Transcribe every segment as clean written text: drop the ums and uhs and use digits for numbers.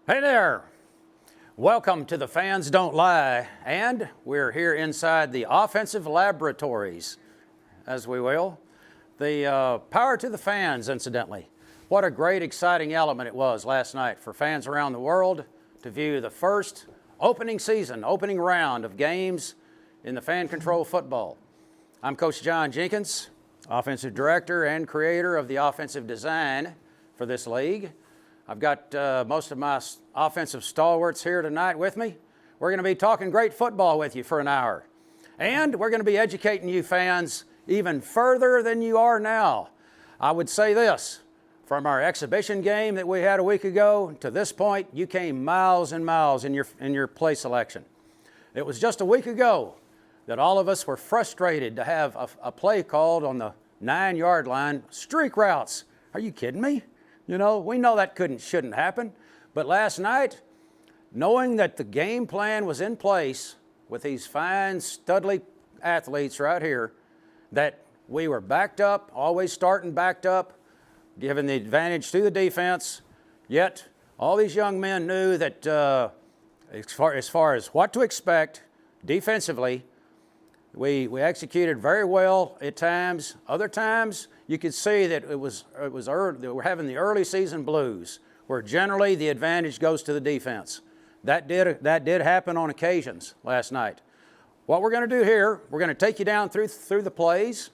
Hey there! Welcome to The Fans Don't Lie, and we're here inside the offensive laboratories, as we will. The power to the fans, incidentally. What a great, exciting element it was last night for fans around the world to view the first opening round of games in the fan control football. I'm Coach John Jenkins, offensive director and creator of the offensive design for this league. I've got most of my offensive stalwarts here tonight with me. We're going to be talking great football with you for an hour. And we're going to be educating you fans even further than you are now. I would say this, from our exhibition game that we had a week ago to this point, you came miles and miles in your play selection. It was just a week ago that all of us were frustrated to have a play called on the 9-yard line, streak routes. Are you kidding me? You know, we know that shouldn't happen. But last night, knowing that the game plan was in place with these fine, studly athletes right here, that we were backed up, always starting backed up, giving the advantage to the defense, yet all these young men knew that as far as what to expect defensively, we executed very well at times. Other times, you could see that it was early, we're having the early season blues, where generally the advantage goes to the defense. That did happen on occasions last night. What we're going to do here, we're going to take you down through the plays,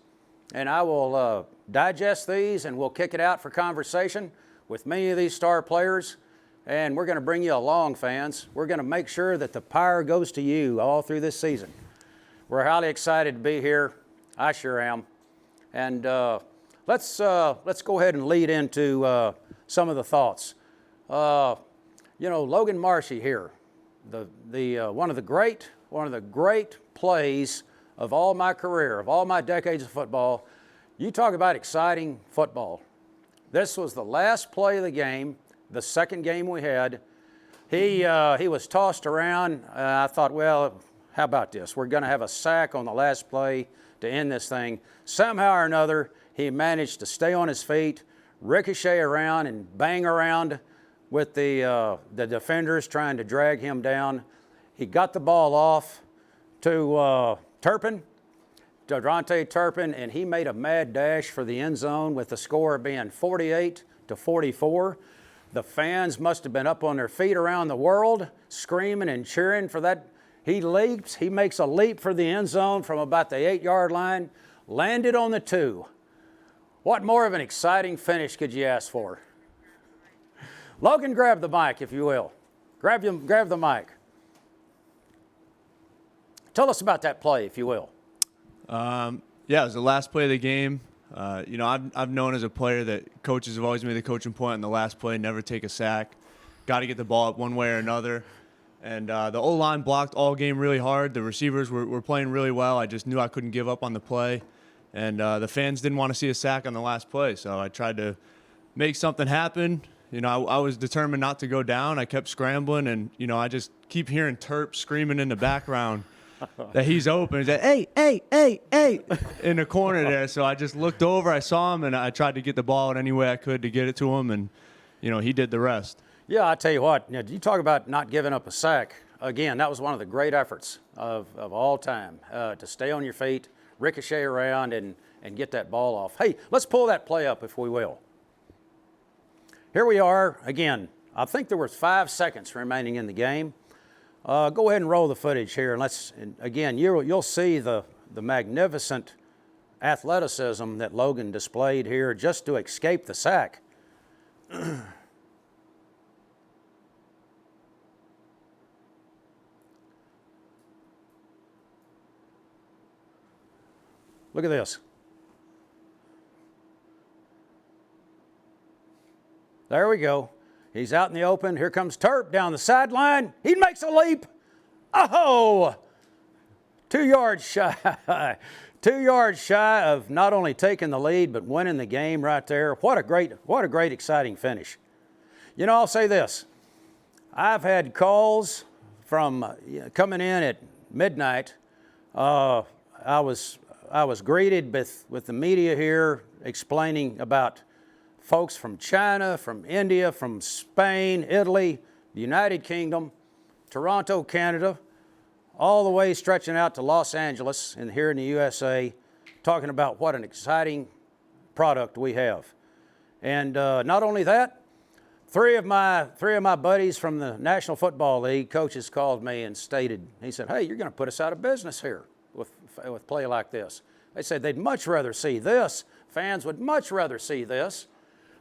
and I will digest these, and we'll kick it out for conversation with many of these star players, and we're going to bring you along, fans. We're going to make sure that the power goes to you all through this season. We're highly excited to be here. I sure am. And let's go ahead and lead into some of the thoughts. Logan Marshy here, one of the great plays of all my career, of all my decades of football. You talk about exciting football. This was the last play of the game, the second game we had. He was tossed around. I thought, well, how about this? We're going to have a sack on the last play to end this thing. Somehow or another, he managed to stay on his feet, ricochet around and bang around with the defenders trying to drag him down. He got the ball off to Dronte Turpin, and he made a mad dash for the end zone with the score being 48-44. The fans must have been up on their feet around the world, screaming and cheering for that. He leaps, he makes a leap for the end zone from about the 8-yard line, landed on the 2. What more of an exciting finish could you ask for? Logan, grab the mic, if you will. Grab the mic. Tell us about that play, if you will. It was the last play of the game. I've known as a player that coaches have always made the coaching point on the last play, never take a sack. Got to get the ball up one way or another. And the O-line blocked all game really hard. The receivers were playing really well. I just knew I couldn't give up on the play. And the fans didn't want to see a sack on the last play, so I tried to make something happen. I was determined not to go down. I kept scrambling, and, I just keep hearing Terp screaming in the background that he's open. He's like, hey, in the corner there. So I just looked over, I saw him, and I tried to get the ball in any way I could to get it to him, and, he did the rest. Yeah, I tell you what, you talk about not giving up a sack. Again, that was one of the great efforts of all time, to stay on your feet, ricochet around, and get that ball off. Hey, let's pull that play up, if we will. Here we are. Again, I think there were 5 seconds remaining in the game. Go ahead and roll the footage here, and again, you'll see the magnificent athleticism that Logan displayed here just to escape the sack. Look at this. There we go. He's out in the open. Here comes Terp down the sideline. He makes a leap. Oh! 2 yards shy. 2 yards shy of not only taking the lead, but winning the game right there. What a great, exciting finish. I'll say this. I've had calls from coming in at midnight. I was greeted with the media here explaining about folks from China, from India, from Spain, Italy, the United Kingdom, Toronto, Canada, all the way stretching out to Los Angeles and here in the USA, talking about what an exciting product we have. And not only that, three of my buddies from the National Football League coaches called me and stated, he said, hey, you're going to put us out of business here with play like this. They said they'd much rather see this. Fans would much rather see this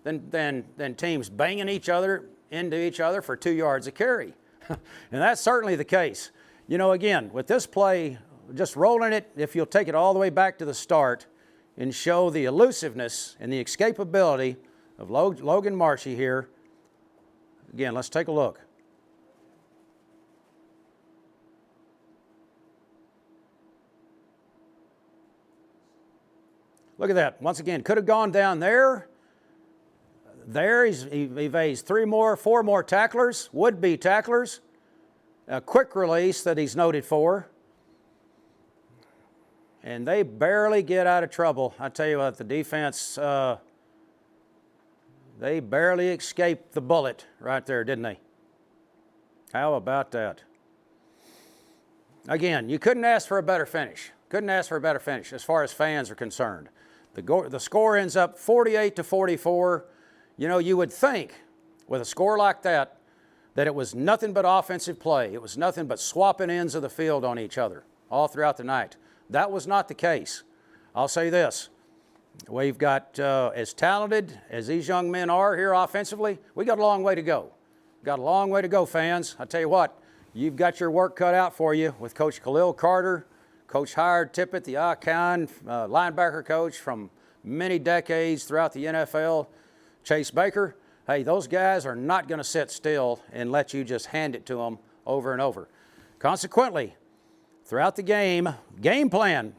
than teams banging each other into each other for 2 yards a carry. And that's certainly the case. You know, again, with this play, just rolling it, if you'll take it all the way back to the start and show the elusiveness and the escapability of Logan Marshey here. Again, let's take a look. Look at that. Once again, could have gone down there. There, he evades four more tacklers, would-be tacklers. A quick release that he's noted for. And they barely get out of trouble. I tell you what, the defense, they barely escaped the bullet right there, didn't they? How about that? Again, you couldn't ask for a better finish. Couldn't ask for a better finish as far as fans are concerned. The score ends up 48-44. You know, you would think with a score like that it was nothing but offensive play. It was nothing but swapping ends of the field on each other all throughout the night. That was not the case. I'll say this. We've got, as talented as these young men are here offensively, we got a long way to go. Got a long way to go, fans. I tell you what, you've got your work cut out for you with Coach Khalil Carter, Coach Howard Tippett, the icon linebacker coach from many decades throughout the NFL, Chase Baker. Hey, those guys are not going to sit still and let you just hand it to them over and over. Consequently, throughout the game plan,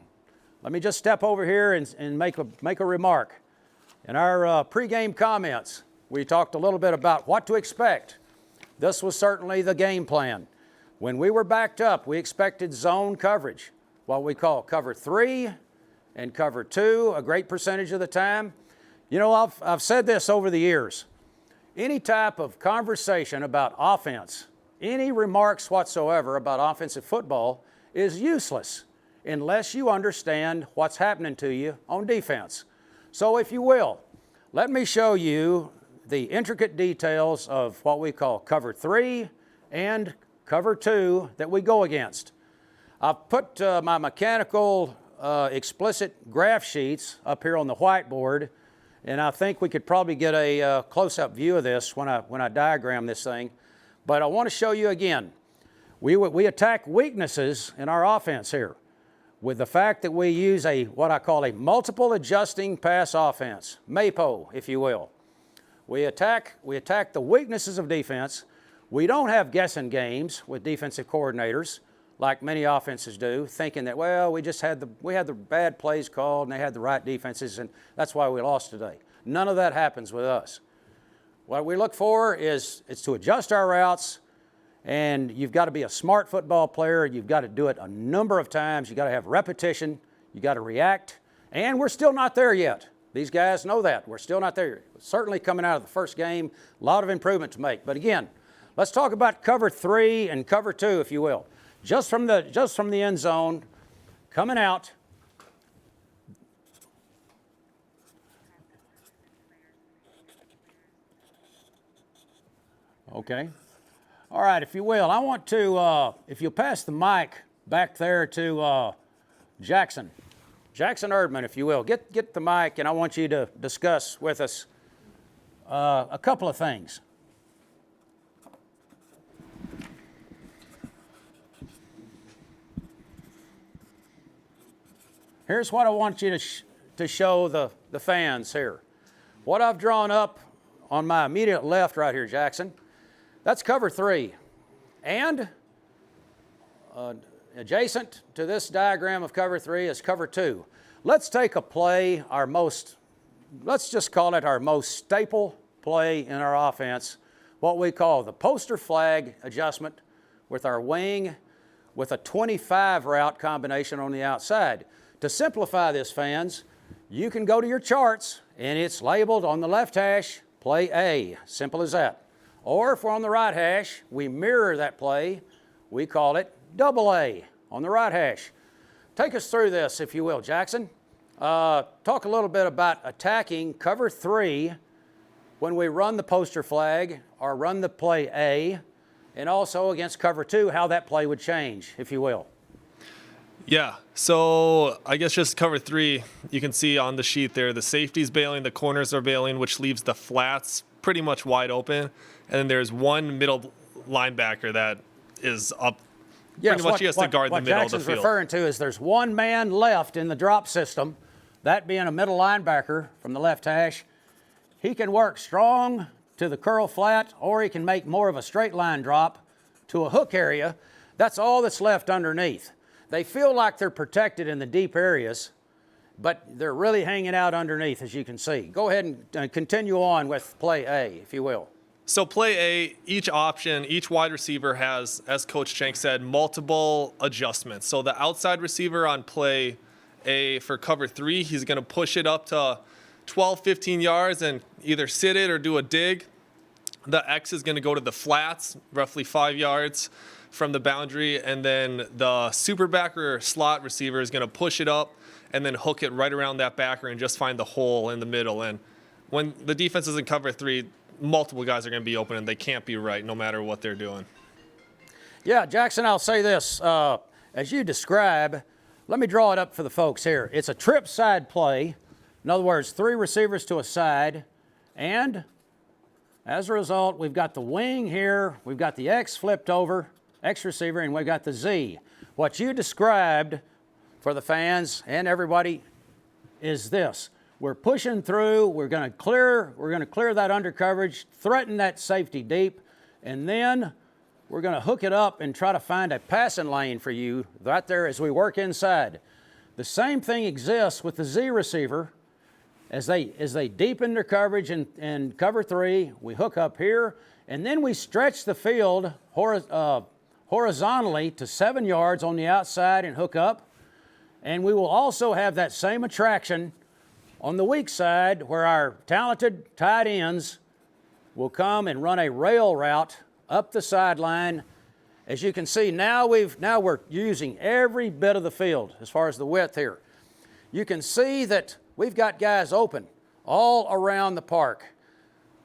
let me just step over here and make a remark. In our pregame comments, we talked a little bit about what to expect. This was certainly the game plan. When we were backed up, we expected zone coverage, what we call cover 3 and cover 2 a great percentage of the time. You know, I've said this over the years. Any type of conversation about offense, any remarks whatsoever about offensive football is useless unless you understand what's happening to you on defense. So if you will, let me show you the intricate details of what we call cover 3 and cover 2 that we go against. I've put my mechanical explicit graph sheets up here on the whiteboard, and I think we could probably get a close-up view of this when I diagram this thing. But I want to show you again. We attack weaknesses in our offense here with the fact that we use what I call a multiple adjusting pass offense, MAPO, if you will. We attack the weaknesses of defense. We don't have guessing games with defensive coordinators like many offenses do, thinking that, well, we had the bad plays called and they had the right defenses and that's why we lost today. None of that happens with us. What we look for is to adjust our routes, and you've got to be a smart football player. You've got to do it a number of times. You've got to have repetition. You've got to react, and we're still not there yet. These guys know that. We're still not there. Certainly coming out of the first game, a lot of improvement to make. But again, let's talk about cover 3 and cover 2, if you will. Just from the end zone, coming out. Okay. All right, if you will, I want to, if you'll pass the mic back there to Jackson Erdman, if you will. Get the mic, and I want you to discuss with us a couple of things. Here's what I want you to show the fans here. What I've drawn up on my immediate left right here, Jackson, that's cover 3. And adjacent to this diagram of cover 3 is cover 2. Let's take a play, let's just call it our most staple play in our offense, what we call the poster flag adjustment with our wing with a 25 route combination on the outside. To simplify this, fans, you can go to your charts and it's labeled on the left hash, play A. Simple as that. Or if we're on the right hash, we mirror that play. We call it double A on the right hash. Take us through this, if you will, Jackson. Talk a little bit about attacking cover 3 when we run the poster flag or run the play A, and also against cover 2, how that play would change, if you will. Yeah, so I guess just cover 3, you can see on the sheet there, the safety's bailing, the corners are bailing, which leaves the flats pretty much wide open. And then there's one middle linebacker that is up. Yes, pretty much he has to guard the middle Jackson's of the field. referring to is there's one man left in the drop system, that being a middle linebacker from the left hash. He can work strong to the curl flat, or he can make more of a straight line drop to a hook area. That's all that's left underneath. They feel like they're protected in the deep areas, but they're really hanging out underneath, as you can see. Go ahead and continue on with play A, if you will. So play A, each option, each wide receiver has, as Coach Schenk said, multiple adjustments. So the outside receiver on play A for cover 3, he's going to push it up to 12, 15 yards and either sit it or do a dig. The X is going to go to the flats, roughly 5 yards from the boundary, and then the super backer slot receiver is going to push it up and then hook it right around that backer and just find the hole in the middle. And when the defense is in cover 3, multiple guys are going to be open and they can't be right no matter what they're doing. Yeah, Jackson, I'll say this. As you describe, let me draw it up for the folks here. It's a trip side play. In other words, 3 receivers to a side, and as a result, we've got the wing here, we've got the X flipped over, X receiver, and we've got the Z. What you described for the fans and everybody is this. We're pushing through, we're going to clear that under coverage, threaten that safety deep, and then we're going to hook it up and try to find a passing lane for you right there as we work inside. The same thing exists with the Z receiver. As they deepen their coverage in cover 3, we hook up here, and then we stretch the field horizontally to 7 yards on the outside and hook up. And we will also have that same attraction on the weak side where our talented tight ends will come and run a rail route up the sideline. As you can see, now we're using every bit of the field as far as the width here. You can see that we've got guys open all around the park.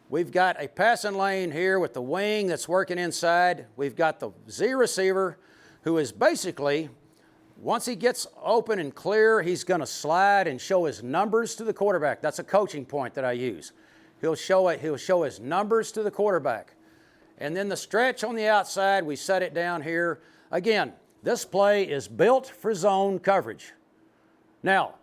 We've got a passing lane here with the wing that's working inside. We've got the Z receiver who is basically, once he gets open and clear, he's going to slide and show his numbers to the quarterback. That's a coaching point that I use. He'll show his numbers to the quarterback. And then the stretch on the outside, we set it down here. Again, this play is built for zone coverage. Now,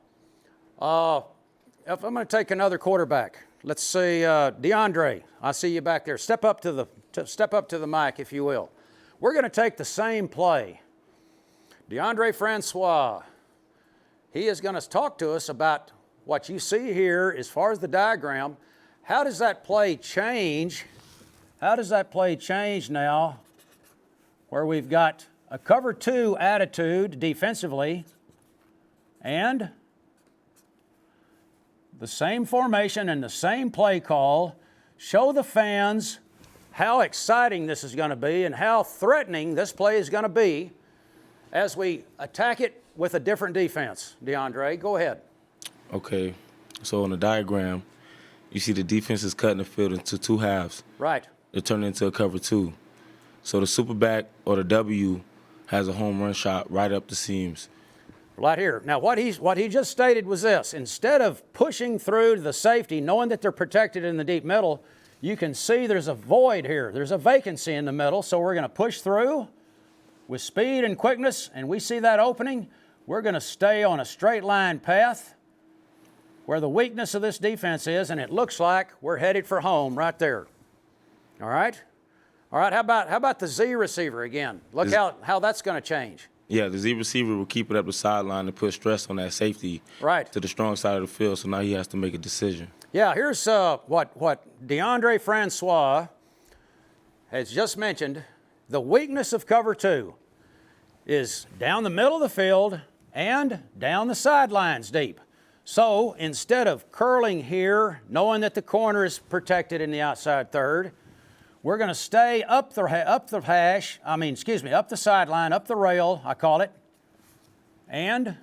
if I'm going to take another quarterback, let's say DeAndre, I see you back there. Step up to the mic, if you will. We're going to take the same play. DeAndre Francois, he is going to talk to us about what you see here as far as the diagram. How does that play change? How does that play change now where we've got a cover 2 attitude defensively and the same formation and the same play call? Show the fans how exciting this is going to be and how threatening this play is going to be as we attack it with a different defense. DeAndre, go ahead. Okay, so on the diagram, you see the defense is cutting the field into 2 halves. Right. They're turning into a cover 2. So the super back or the W has a home run shot right up the seams. Right here. Now, what he just stated was this. Instead of pushing through to the safety, knowing that they're protected in the deep middle, you can see there's a void here. There's a vacancy in the middle, so we're going to push through with speed and quickness, and we see that opening. We're going to stay on a straight line path where the weakness of this defense is, and it looks like we're headed for home right there. All right? All right, how about the Z receiver again? Look how that's going to change. Yeah, the Z receiver will keep it up the sideline and put stress on that safety to the strong side of the field, so now he has to make a decision. Yeah, here's what DeAndre Francois has just mentioned. The weakness of cover 2 is down the middle of the field and down the sidelines deep. So instead of curling here, knowing that the corner is protected in the outside third, We're going to stay up the sideline, up the rail, I call it. And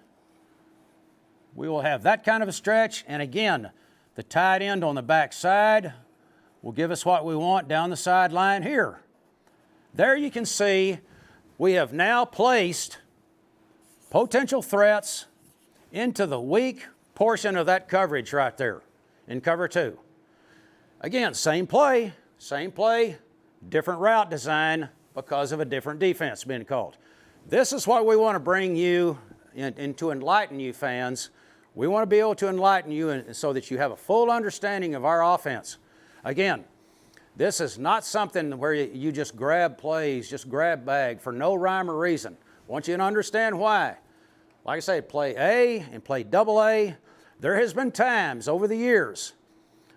we will have that kind of a stretch. And again, the tight end on the back side will give us what we want down the sideline here. There you can see we have now placed potential threats into the weak portion of that coverage right there in cover 2. Again, same play, different route design because of a different defense being called. This is what we want to bring you and to enlighten you fans. We want to be able to enlighten you so that you have a full understanding of our offense. Again, this is not something where you just grab plays, just grab bag for no rhyme or reason. I want you to understand why. Like I say, play A and play double A. There has been times over the years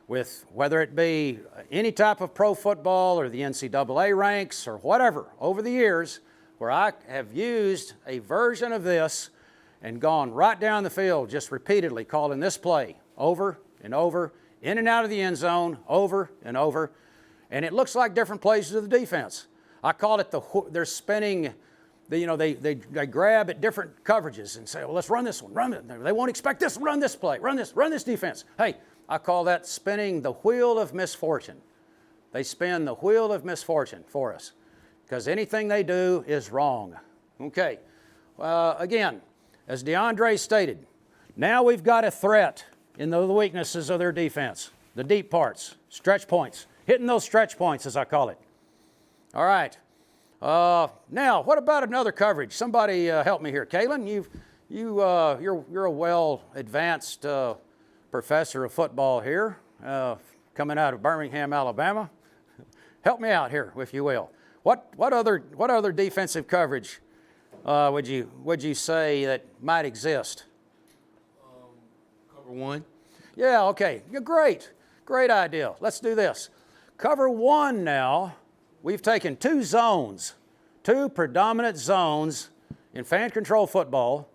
with whether it be any type of pro football or the NCAA ranks or whatever over the years where I have used a version of this and gone right down the field just repeatedly calling this play over and over, in and out of the end zone, over and over. And it looks like different plays to the defense. I call it they're spinning, they grab at different coverages and say, well, let's run this one, run it. They won't expect this, run this play, run this defense. Hey, I call that spinning the wheel of misfortune. They spin the wheel of misfortune for us because anything they do is wrong. Okay, again, as DeAndre stated, now we've got a threat in the weaknesses of their defense, the deep parts, stretch points. Hitting those stretch points, as I call it. All right. Now, what about another coverage? Somebody help me here. Kalen, you're a well-advanced professor of football here, coming out of Birmingham, Alabama. Help me out here, if you will. What other defensive coverage would you say that might exist? Cover 1. Yeah. Okay. Great idea. Let's do this. Cover 1 now, we've taken 2 zones, 2 predominant zones in fan control football,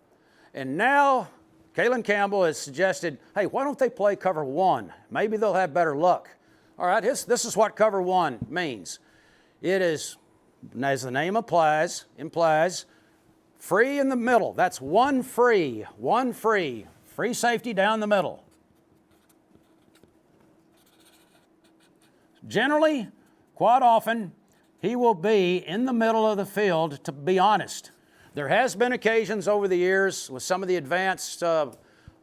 and now Kalen Campbell has suggested, hey, why don't they play cover 1? Maybe they'll have better luck. All right, this is what cover 1 means. It is, as the name implies, free in the middle. That's one free safety down the middle. Generally, quite often, he will be in the middle of the field, to be honest. There has been occasions over the years with some of the advanced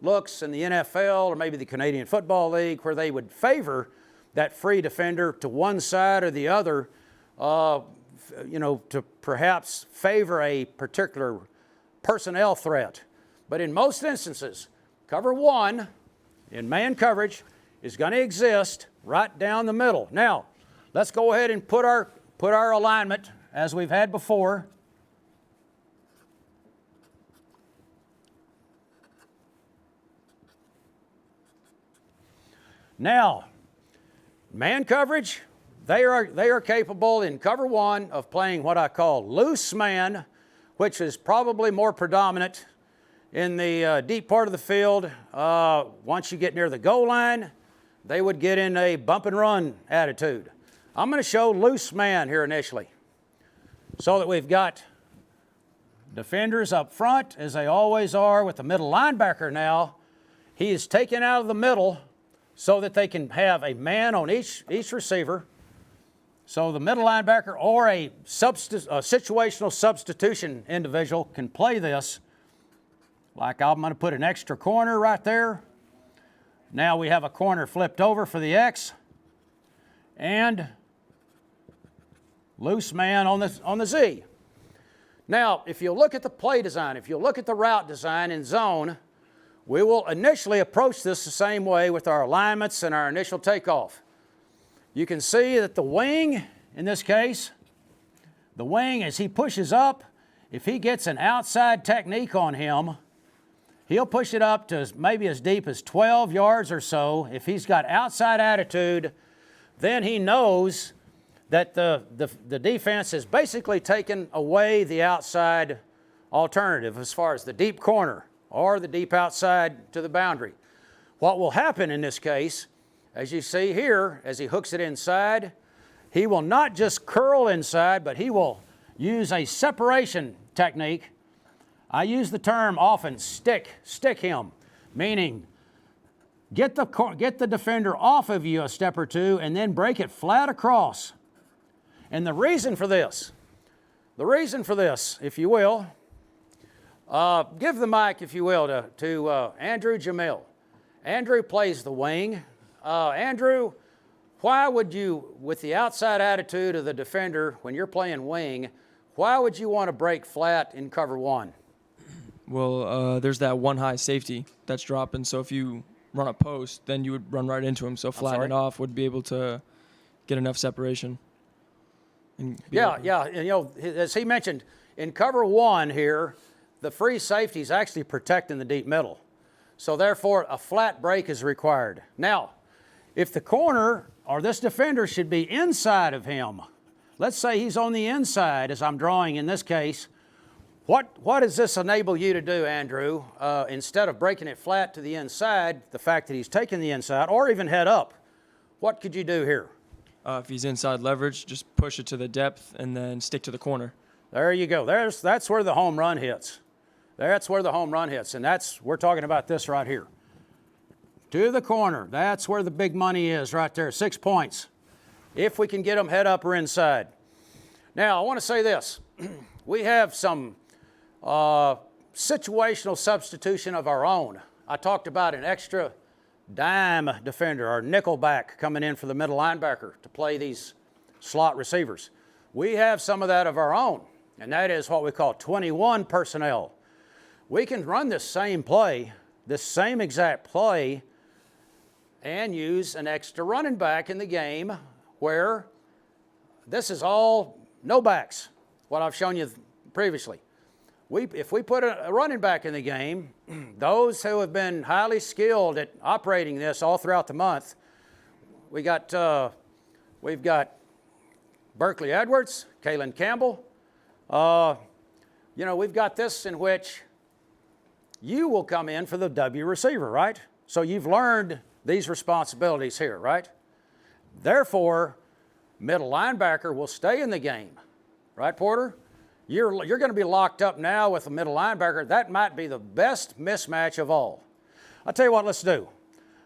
looks in the NFL or maybe the Canadian Football League where they would favor that free defender to one side or the other, to perhaps favor a particular personnel threat. But in most instances, cover 1 in man coverage is going to exist right down the middle. Now, let's go ahead and put our alignment as we've had before. Now, man coverage, they are capable in cover 1 of playing what I call loose man, which is probably more predominant in the deep part of the field. Once you get near the goal line, they would get in a bump and run attitude. I'm going to show loose man here initially so that we've got defenders up front, as they always are with the middle linebacker now. He is taken out of the middle so that they can have a man on each receiver. So the middle linebacker or a situational substitution individual can play this. Like I'm going to put an extra corner right there. Now we have a corner flipped over for the X. And loose man on the Z. Now, if you look at the play design, if you look at the route design in zone, we will initially approach this the same way with our alignments and our initial takeoff. You can see that the wing, in this case, the wing as he pushes up, if he gets an outside technique on him, he'll push it up to maybe as deep as 12 yards or so. If he's got outside attitude, then he knows that the defense has basically taken away the outside alternative as far as the deep corner or the deep outside to the boundary. What will happen in this case, as you see here, as he hooks it inside, He will not just curl inside, but he will use a separation technique. I use the term often, stick him, meaning get the defender off of you a step or two and then break it flat across. And the reason for this, if you will, give the mic, if you will, to Andrew Jamil. Andrew plays the wing. Andrew, why would you, with the outside attitude of the defender, when you're playing wing, why would you want to break flat in cover one? Well, there's that one high safety that's dropping, so if you run a post, then you would run right into him. So flattening it off would be able to get enough separation. Yeah. And, you know, as he mentioned, in cover one here, the free safety is actually protecting the deep middle. So therefore, a flat break is required. Now, if the corner or this defender should be inside of him, let's say he's on the inside, as I'm drawing in this case, what does this enable you to do, Andrew? Instead of breaking it flat to the inside, the fact that he's taking the inside, or even head up, what could you do here? If he's inside leverage, just push it to the depth and then stick to the corner. There you go. That's where the home run hits. That's where the home run hits, and we're talking about this right here. To the corner. That's where the big money is right there, 6 points. If we can get them head up or inside. Now, I want to say this. We have some situational substitution of our own. I talked about an extra dime defender or nickel back coming in for the middle linebacker to play these slot receivers. We have some of that of our own, and that is what we call 21 personnel. We can run this same play, this same exact play, and use an extra running back in the game where this is all no backs, what I've shown you previously. If we put a running back in the game, those who have been highly skilled at operating this all throughout the month, we've got Berkeley Edwards, Kalen Campbell. We've got this in which you will come in for the W receiver, right? So you've learned these responsibilities here, right? Therefore, middle linebacker will stay in the game, right, Porter? You're going to be locked up now with a middle linebacker. That might be the best mismatch of all. I'll tell you what, let's do.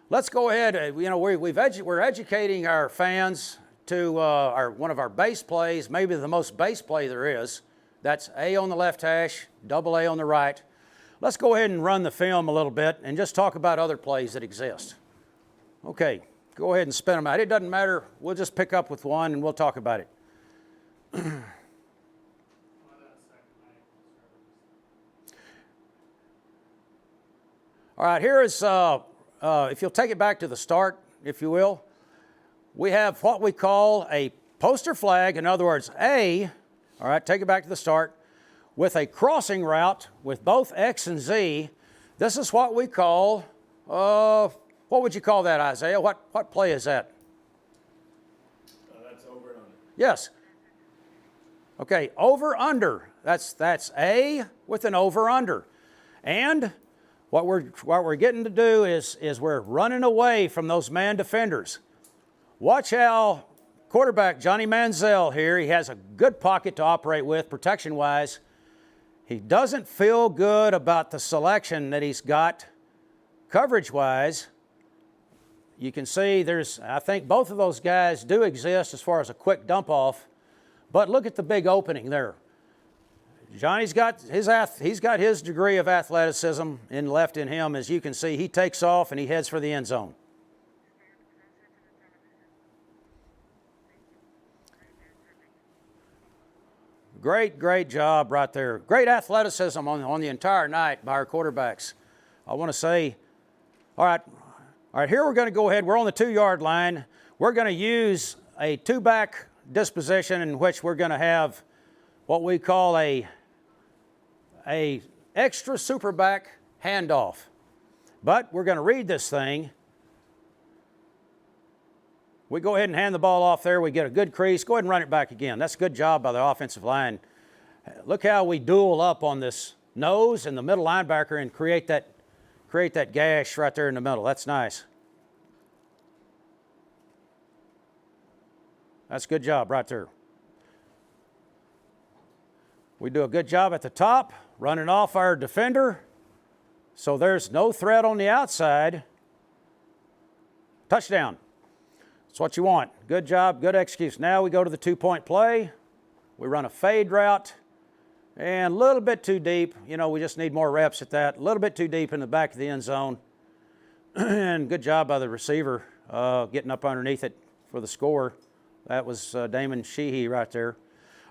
Let's go ahead. We're educating our fans to one of our base plays, maybe the most base play there is. That's A on the left hash, double A on the right. Let's go ahead and run the film a little bit and just talk about other plays that exist. Okay, go ahead and spin them out. It doesn't matter. We'll just pick up with one and we'll talk about it. All right, here is, if you'll take it back to the start, if you will, we have what we call a poster flag. In other words, A, all right, take it back to the start, with a crossing route with both X and Z. This is what we call, what would you call that, Isaiah? What play is that? That's over and under. Yes. Okay, over under. That's A with an over under. And what we're getting to do is we're running away from those man defenders. Watch how quarterback Johnny Manziel here, he has a good pocket to operate with protection-wise. He doesn't feel good about the selection that he's got coverage-wise. You can see I think both of those guys do exist as far as a quick dump off, but look at the big opening there. Johnny's got his degree of athleticism left in him. As you can see, he takes off and he heads for the end zone. Great job right there. Great athleticism on the entire night by our quarterbacks. I want to say, all right, here we're going to go ahead. We're on the 2-yard line. We're going to use a 2-back disposition in which we're going to have what we call a extra super back handoff. But we're going to read this thing. We go ahead and hand the ball off there. We get a good crease. Go ahead and run it back again. That's a good job by the offensive line. Look how we duel up on this nose and the middle linebacker and create that gash right there in the middle. That's nice. That's a good job right there. We do a good job at the top, running off our defender, so there's no threat on the outside. Touchdown. That's what you want. Good job, good execution. Now we go to the two-point play. We run a fade route, and a little bit too deep. You know, we just need more reps at that. A little bit too deep in the back of the end zone. And good job by the receiver getting up underneath it for the score. That was Damon Sheehy right there.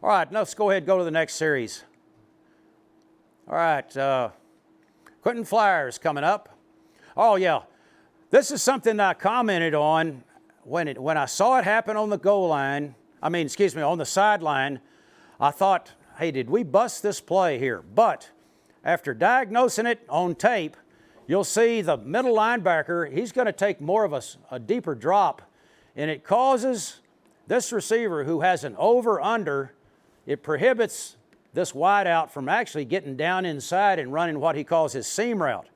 All right, let's go ahead and go to the next series. All right, Quentin Flyers coming up. Oh, yeah. This is something I commented on when I saw it happen on the goal line. On the sideline. I thought, hey, did we bust this play here? But after diagnosing it on tape, you'll see the middle linebacker, he's going to take more of a deeper drop, and it causes this receiver who has an over-under, it prohibits this wideout from actually getting down inside and running what he calls his seam route.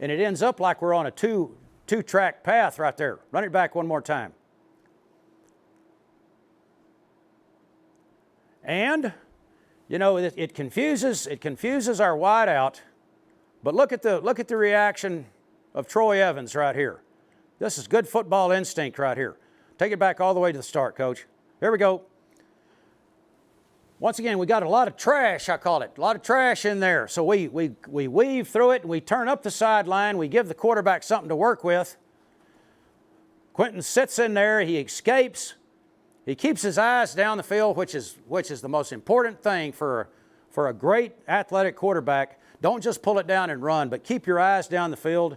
And it ends up like we're on a two-track path right there. Run it back one more time. And, you know, it confuses our wideout. But look at the reaction of Troy Evans right here. This is good football instinct right here. Take it back all the way to the start, Coach. Here we go. Once again, we got a lot of trash, I call it. A lot of trash in there. So we weave through it, and we turn up the sideline. We give the quarterback something to work with. Quentin sits in there. He escapes. He keeps his eyes down the field, which is the most important thing for a great athletic quarterback. Don't just pull it down and run, but keep your eyes down the field.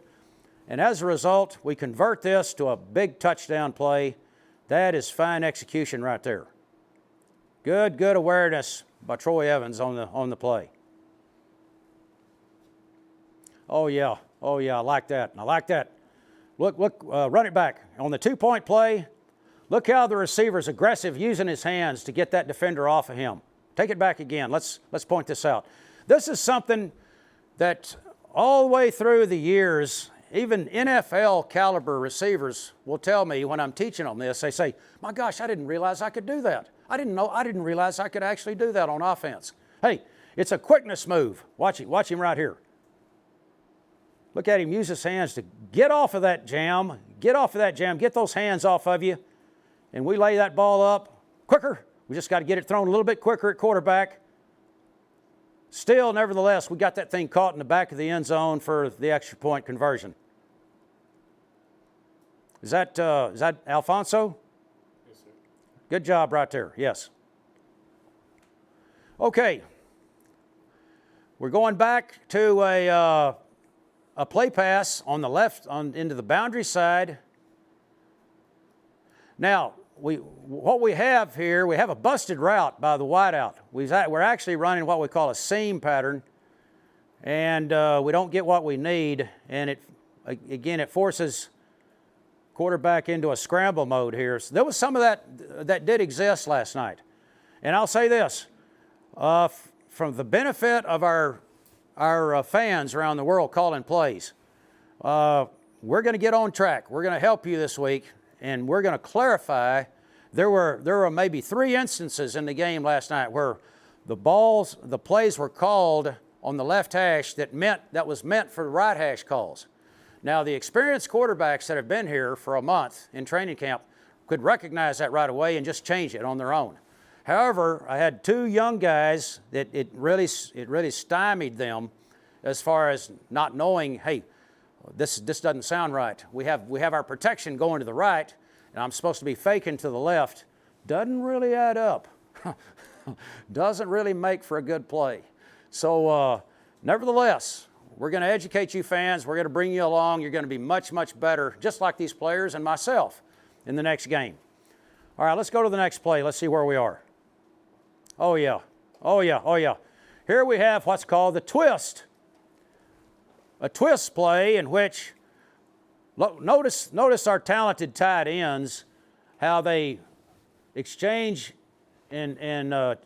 And as a result, we convert this to a big touchdown play. That is fine execution right there. Good awareness by Troy Evans on the play. Oh yeah, I like that. I like that. Look, run it back. On the two-point play, look how the receiver's aggressive using his hands to get that defender off of him. Take it back again. Let's point this out. This is something that all the way through the years, even NFL caliber receivers will tell me when I'm teaching them this, they say, my gosh, I didn't realize I could do that. I didn't realize I could actually do that on offense. Hey, it's a quickness move. Watch him right here. Look at him use his hands to get off of that jam. Get those hands off of you. And we lay that ball up quicker. We just got to get it thrown a little bit quicker at quarterback. Still, nevertheless, we got that thing caught in the back of the end zone for the extra point conversion. Is that Alfonso? Yes, sir. Good job right there, yes. Okay. We're going back to a play pass on the left into the boundary side. Now, what we have here, we have a busted route by the wideout. We're actually running what we call a seam pattern, and we don't get what we need, and it forces quarterback into a scramble mode here. So there was some of that did exist last night. And I'll say this, from the benefit of our fans around the world calling plays, we're going to get on track. We're going to help you this week, and we're going to clarify. There were maybe 3 instances in the game last night where the plays were called on the left hash that was meant for the right hash calls. Now, the experienced quarterbacks that have been here for a month in training camp could recognize that right away and just change it on their own. However, I had 2 young guys that it really stymied them as far as not knowing, hey, this doesn't sound right. We have our protection going to the right, and I'm supposed to be faking to the left. Doesn't really add up. Doesn't really make for a good play. So, nevertheless, we're going to educate you fans. We're going to bring you along. You're going to be much, much better, just like these players and myself, in the next game. All right, let's go to the next play. Let's see where we are. Oh, yeah. Here we have what's called the twist. A twist play in which, notice our talented tight ends, how they exchange and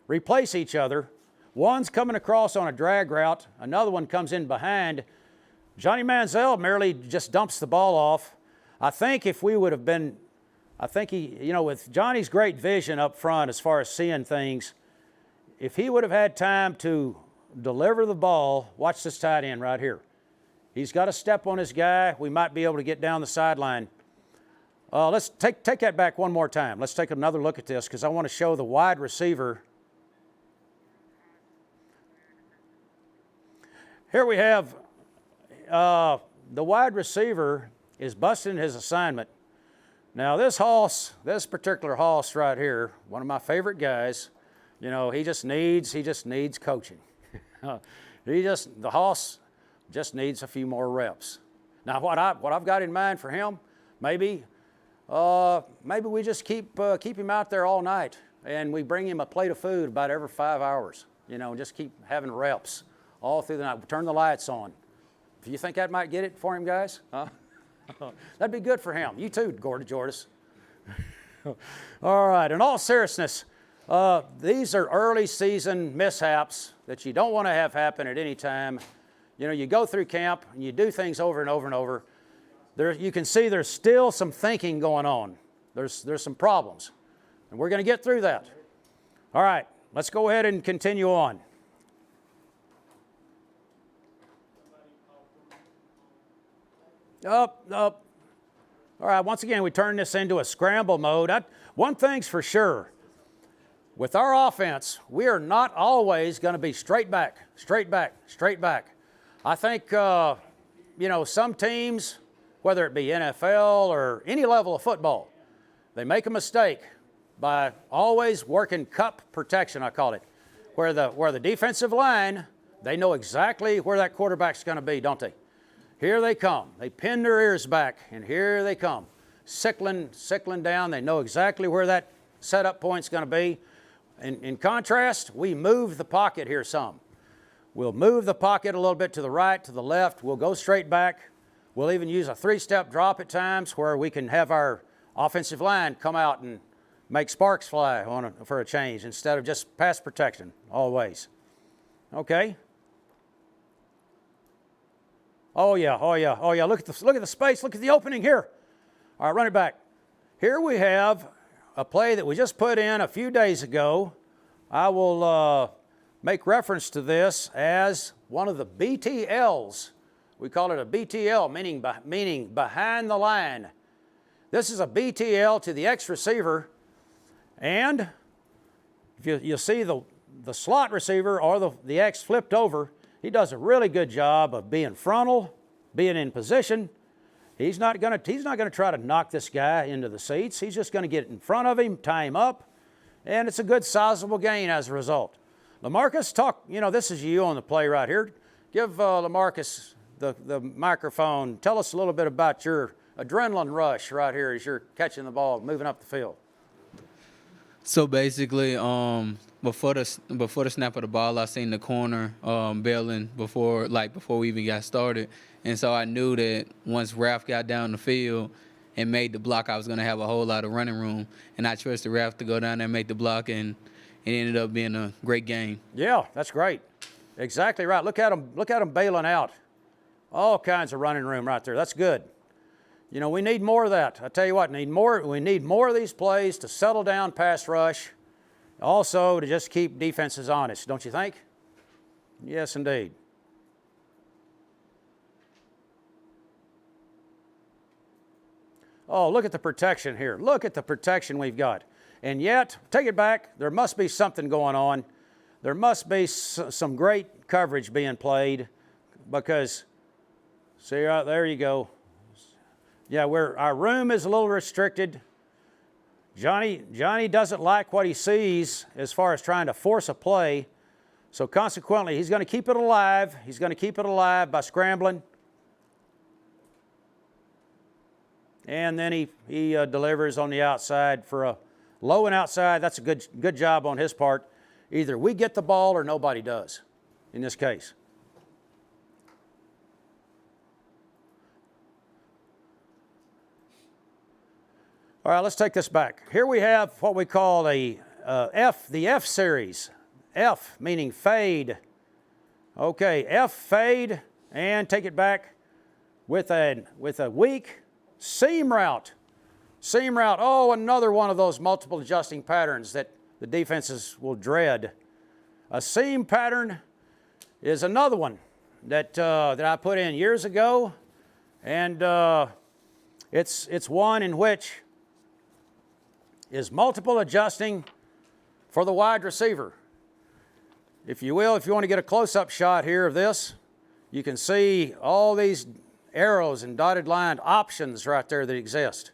replace each other. One's coming across on a drag route. Another one comes in behind. Johnny Manziel merely just dumps the ball off. I think if we would have been I think he, with Johnny's great vision up front as far as seeing things, if he would have had time to deliver the ball, watch this tight end right here. He's got a step on his guy. We might be able to get down the sideline. Let's take that back one more time. Let's take another look at this because I want to show the wide receiver. Here we have the wide receiver is busting his assignment. Now this particular Hoss right here, one of my favorite guys, he just needs coaching. The Hoss just needs a few more reps. Now what I've got in mind for him, maybe we just keep him out there all night and we bring him a plate of food about every 5 hours, just keep having reps all through the night. Turn the lights on. If you think that might get it for him, guys, huh? That'd be good for him. You too, Gordon Jordis. All right, in all seriousness, these are early season mishaps that you don't want to have happen at any time. You go through camp and you do things over and over and over. You can see there's still some thinking going on. There's some problems, and we're going to get through that. All right, let's go ahead and continue on. Up. All right, once again, we turn this into a scramble mode. One thing's for sure. With our offense, we are not always going to be straight back. I think, some teams, whether it be NFL or any level of football, they make a mistake by always working cup protection, I call it, where the defensive line, they know exactly where that quarterback's going to be, don't they? Here they come. They pin their ears back, and here they come. Sickling down. They know exactly where that setup point's going to be. In contrast, we move the pocket here some. We'll move the pocket a little bit to the right, to the left. We'll go straight back. We'll even use a 3-step drop at times where we can have our offensive line come out and make sparks fly for a change instead of just pass protection always. Okay? Oh yeah. Look at the space. Look at the opening here. All right, run it back. Here we have a play that we just put in a few days ago. I will make reference to this as one of the BTLs. We call it a BTL, meaning behind the line. This is a BTL to the X receiver, and if you see the slot receiver or the X flipped over, he does a really good job of being frontal, being in position. He's not going to try to knock this guy into the seats. He's just going to get in front of him, tie him up, and it's a good sizable gain as a result. LaMarcus, this is you on the play right here. Give LaMarcus the microphone. Tell us a little bit about your adrenaline rush right here as you're catching the ball, moving up the field. So basically, before the snap of the ball, I seen the corner bailing before we even got started, and so I knew that once Ralph got down the field and made the block, I was going to have a whole lot of running room, and I trusted Ralph to go down there and make the block, and it ended up being a great game. Yeah, that's great. Exactly right. Look at him bailing out. All kinds of running room right there. That's good. We need more of that. I tell you what, we need more of these plays to settle down pass rush, also to just keep defenses honest, don't you think? Yes, indeed. Oh, look at the protection here. Look at the protection we've got. And yet, take it back, there must be something going on. There must be some great coverage being played because, see, right there you go. Yeah, our room is a little restricted. Johnny doesn't like what he sees as far as trying to force a play. So consequently, he's going to keep it alive. He's going to keep it alive by scrambling. And then he delivers on the outside for a low and outside. That's a good job on his part. Either we get the ball or nobody does in this case. All right, let's take this back. Here we have what we call the F series. F meaning fade. Okay, F fade, and take it back with a weak seam route. Seam route, oh, another one of those multiple adjusting patterns that the defenses will dread. A seam pattern is another one that I put in years ago, and it's one in which is multiple adjusting for the wide receiver. If you will, if you want to get a close-up shot here of this, you can see all these arrows and dotted line options right there that exist.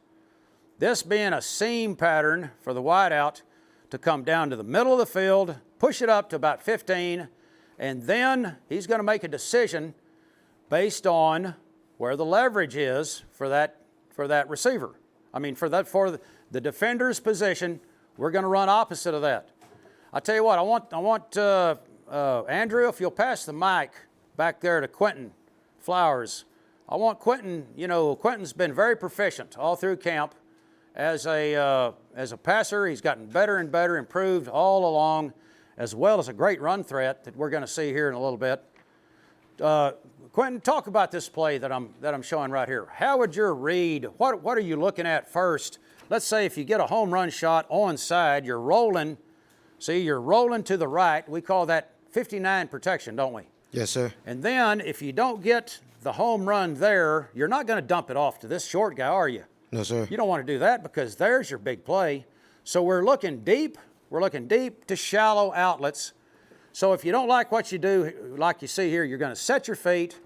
This being a seam pattern for the wideout to come down to the middle of the field, push it up to about 15, and then he's going to make a decision based on where the leverage is for that receiver. I mean, for the defender's position, we're going to run opposite of that. I tell you what, I want Andrew, if you'll pass the mic back there to Quentin Flowers. I want Quentin. Quentin's been very proficient all through camp as a passer. He's gotten better and better, improved all along, as well as a great run threat that we're going to see here in a little bit. Quentin, talk about this play that I'm showing right here. How would your read? What are you looking at first? Let's say if you get a home run shot onside, you're rolling. See, you're rolling to the right. We call that 59 protection, don't we? Yes, sir. And then if you don't get the home run there, you're not going to dump it off to this short guy, are you? No, sir. You don't want to do that because there's your big play. So we're looking deep. We're looking deep to shallow outlets. So if you don't like what you do, like you see here, you're going to set your feet.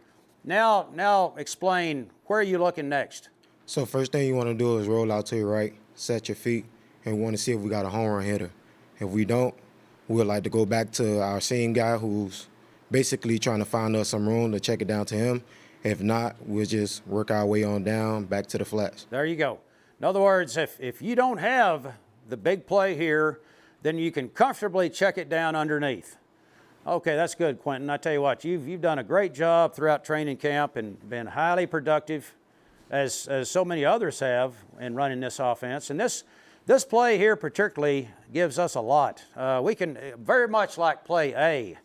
Now explain, where are you looking next? So first thing you want to do is roll out to your right, set your feet, and we want to see if we got a home run hitter. If we don't, we'd like to go back to our seam guy who's basically trying to find us some room to check it down to him. If not, we'll just work our way on down back to the flats. There you go. In other words, if you don't have the big play here, then you can comfortably check it down underneath. Okay, that's good, Quentin. I tell you what, you've done a great job throughout training camp and been highly productive, as so many others have in running this offense. And this play here particularly gives us a lot. We can very much like play A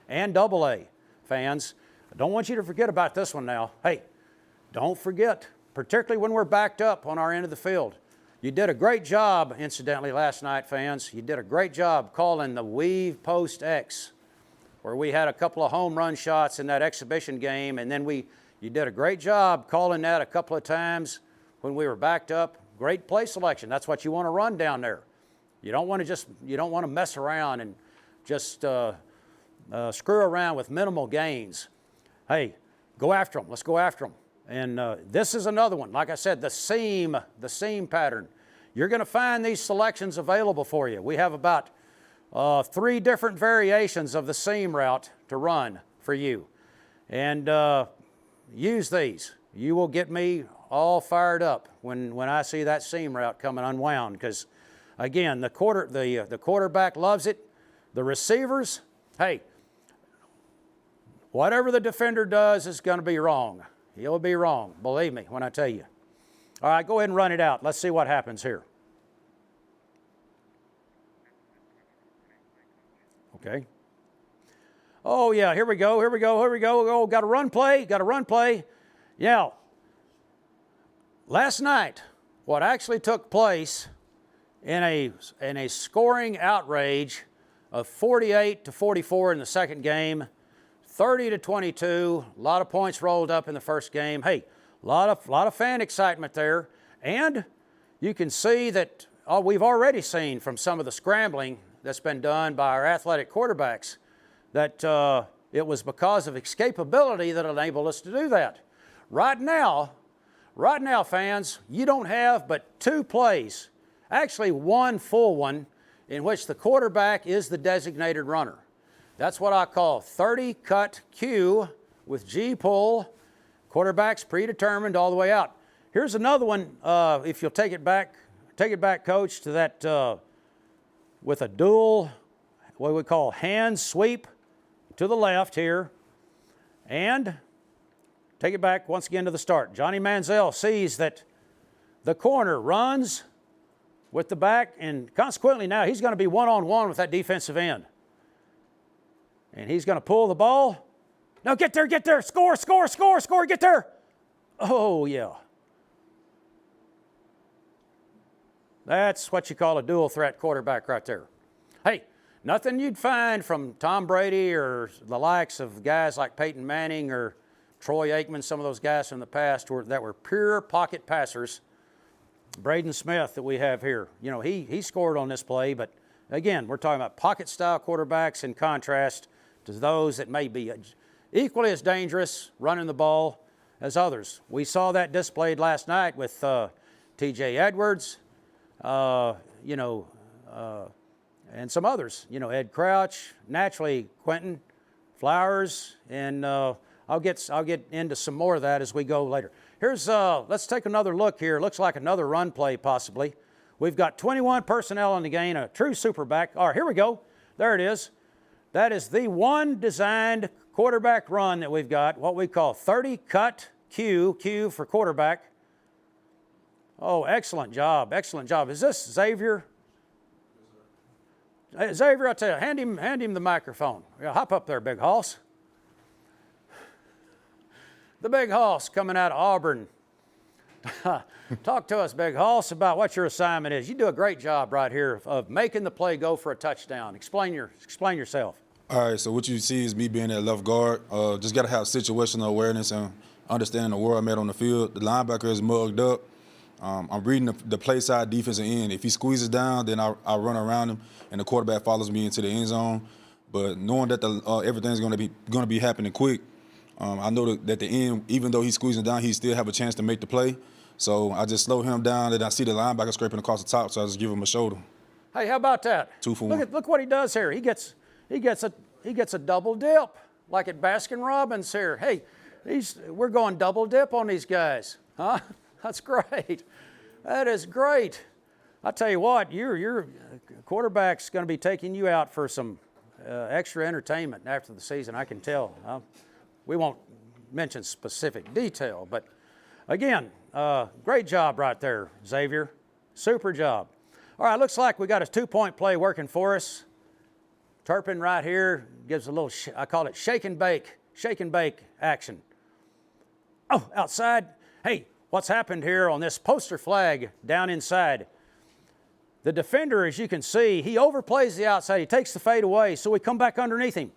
and double A, fans. I don't want you to forget about this one now. Hey, don't forget, particularly when we're backed up on our end of the field. You did a great job, incidentally, last night, fans. You did a great job calling the weave post X, where we had a couple of home run shots in that exhibition game, and then you did a great job calling that a couple of times when we were backed up. Great play selection. That's what you want to run down there. You don't want to mess around and just screw around with minimal gains. Hey, go after them. Let's go after them. And this is another one. Like I said, the seam pattern. You're going to find these selections available for you. We have about 3 different variations of the seam route to run for you. And use these. You will get me all fired up when I see that seam route coming unwound, because, again, the quarterback loves it. The receivers, hey, whatever the defender does is going to be wrong. He'll be wrong, believe me when I tell you. All right, go ahead and run it out. Let's see what happens here. Okay. Oh, yeah, here we go. Oh, got a run play. Yeah. Last night, what actually took place in a scoring outrage of 48-44 in the second game, 30-22, a lot of points rolled up in the first game. Hey, a lot of fan excitement there. And you can see that we've already seen from some of the scrambling that's been done by our athletic quarterbacks that it was because of escapability that enabled us to do that. Right now, fans, you don't have but 2 plays, actually 1 full one, in which the quarterback is the designated runner. That's what I call 30 cut Q with G pull. Quarterback's predetermined all the way out. Here's another one. If you'll take it back, Coach, to that with a dual, what we call hand sweep to the left here, and take it back once again to the start. Johnny Manziel sees that the corner runs with the back, and consequently now he's going to be one-on-one with that defensive end. And he's going to pull the ball. No, get there, score, get there. Oh, yeah. That's what you call a dual threat quarterback right there. Hey, nothing you'd find from Tom Brady or the likes of guys like Peyton Manning or Troy Aikman, some of those guys from the past that were pure pocket passers. Braden Smith that we have here, you know, he scored on this play, but again, we're talking about pocket-style quarterbacks in contrast to those that may be equally as dangerous running the ball as others. We saw that displayed last night with T.J. Edwards, and some others. You know, Ed Crouch, naturally Quentin Flowers, and I'll get into some more of that as we go later. Here's let's take another look here. Looks like another run play possibly. We've got 21 personnel in the game, a true superback. All right, here we go. There it is. That is the one designed quarterback run that we've got, what we call 30 cut Q for quarterback. Oh, excellent job, excellent job. Is this Xavier? Hey, Xavier, I'll tell you, hand him the microphone. Yeah, hop up there, Big Hoss. The Big Hoss coming out of Auburn. Talk to us, Big Hoss, about what your assignment is. You do a great job right here of making the play go for a touchdown. Explain yourself. All right, so what you see is me being at left guard. Just got to have situational awareness and understanding where I'm at on the field. The linebacker is mugged up. I'm reading the play side defensive end. If he squeezes down, then I run around him, and the quarterback follows me into the end zone. But knowing that everything's going to be happening quick, I know that the end, even though he's squeezing down, he still have a chance to make the play. So I just slow him down, and I see the linebacker scraping across the top, so I just give him a shoulder. Hey, how about that? 2 for 1. Look what he does here. He gets a double dip, like at Baskin Robbins here. Hey, we're going double dip on these guys, huh? That's great. That is great. I tell you what, your quarterback's going to be taking you out for some extra entertainment after the season. I can tell. We won't mention specific detail, but again, great job right there, Xavier. Super job. All right, looks like we got a 2-point play working for us. Turpin right here gives a little, I call it shake and bake action. Oh, outside. Hey, what's happened here on this poster flag down inside? The defender, as you can see, he overplays the outside. He takes the fade away, so we come back underneath him.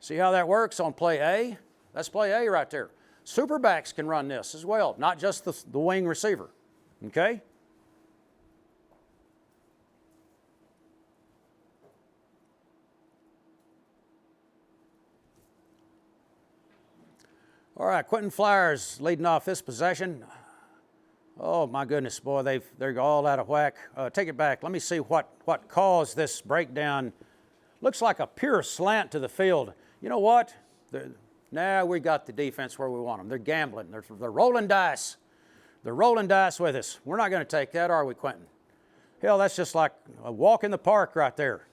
See how that works on play A? That's play A right there. Superbacks can run this as well, not just the wing receiver, okay? All right, Quentin Flowers leading off this possession. Oh, my goodness, boy, they're all out of whack. Take it back. Let me see what caused this breakdown. Looks like a pure slant to the field. You know what? Now we got the defense where we want them. They're gambling. They're rolling dice. They're rolling dice with us. We're not going to take that, are we, Quentin? Hell, that's just like a walk in the park right there.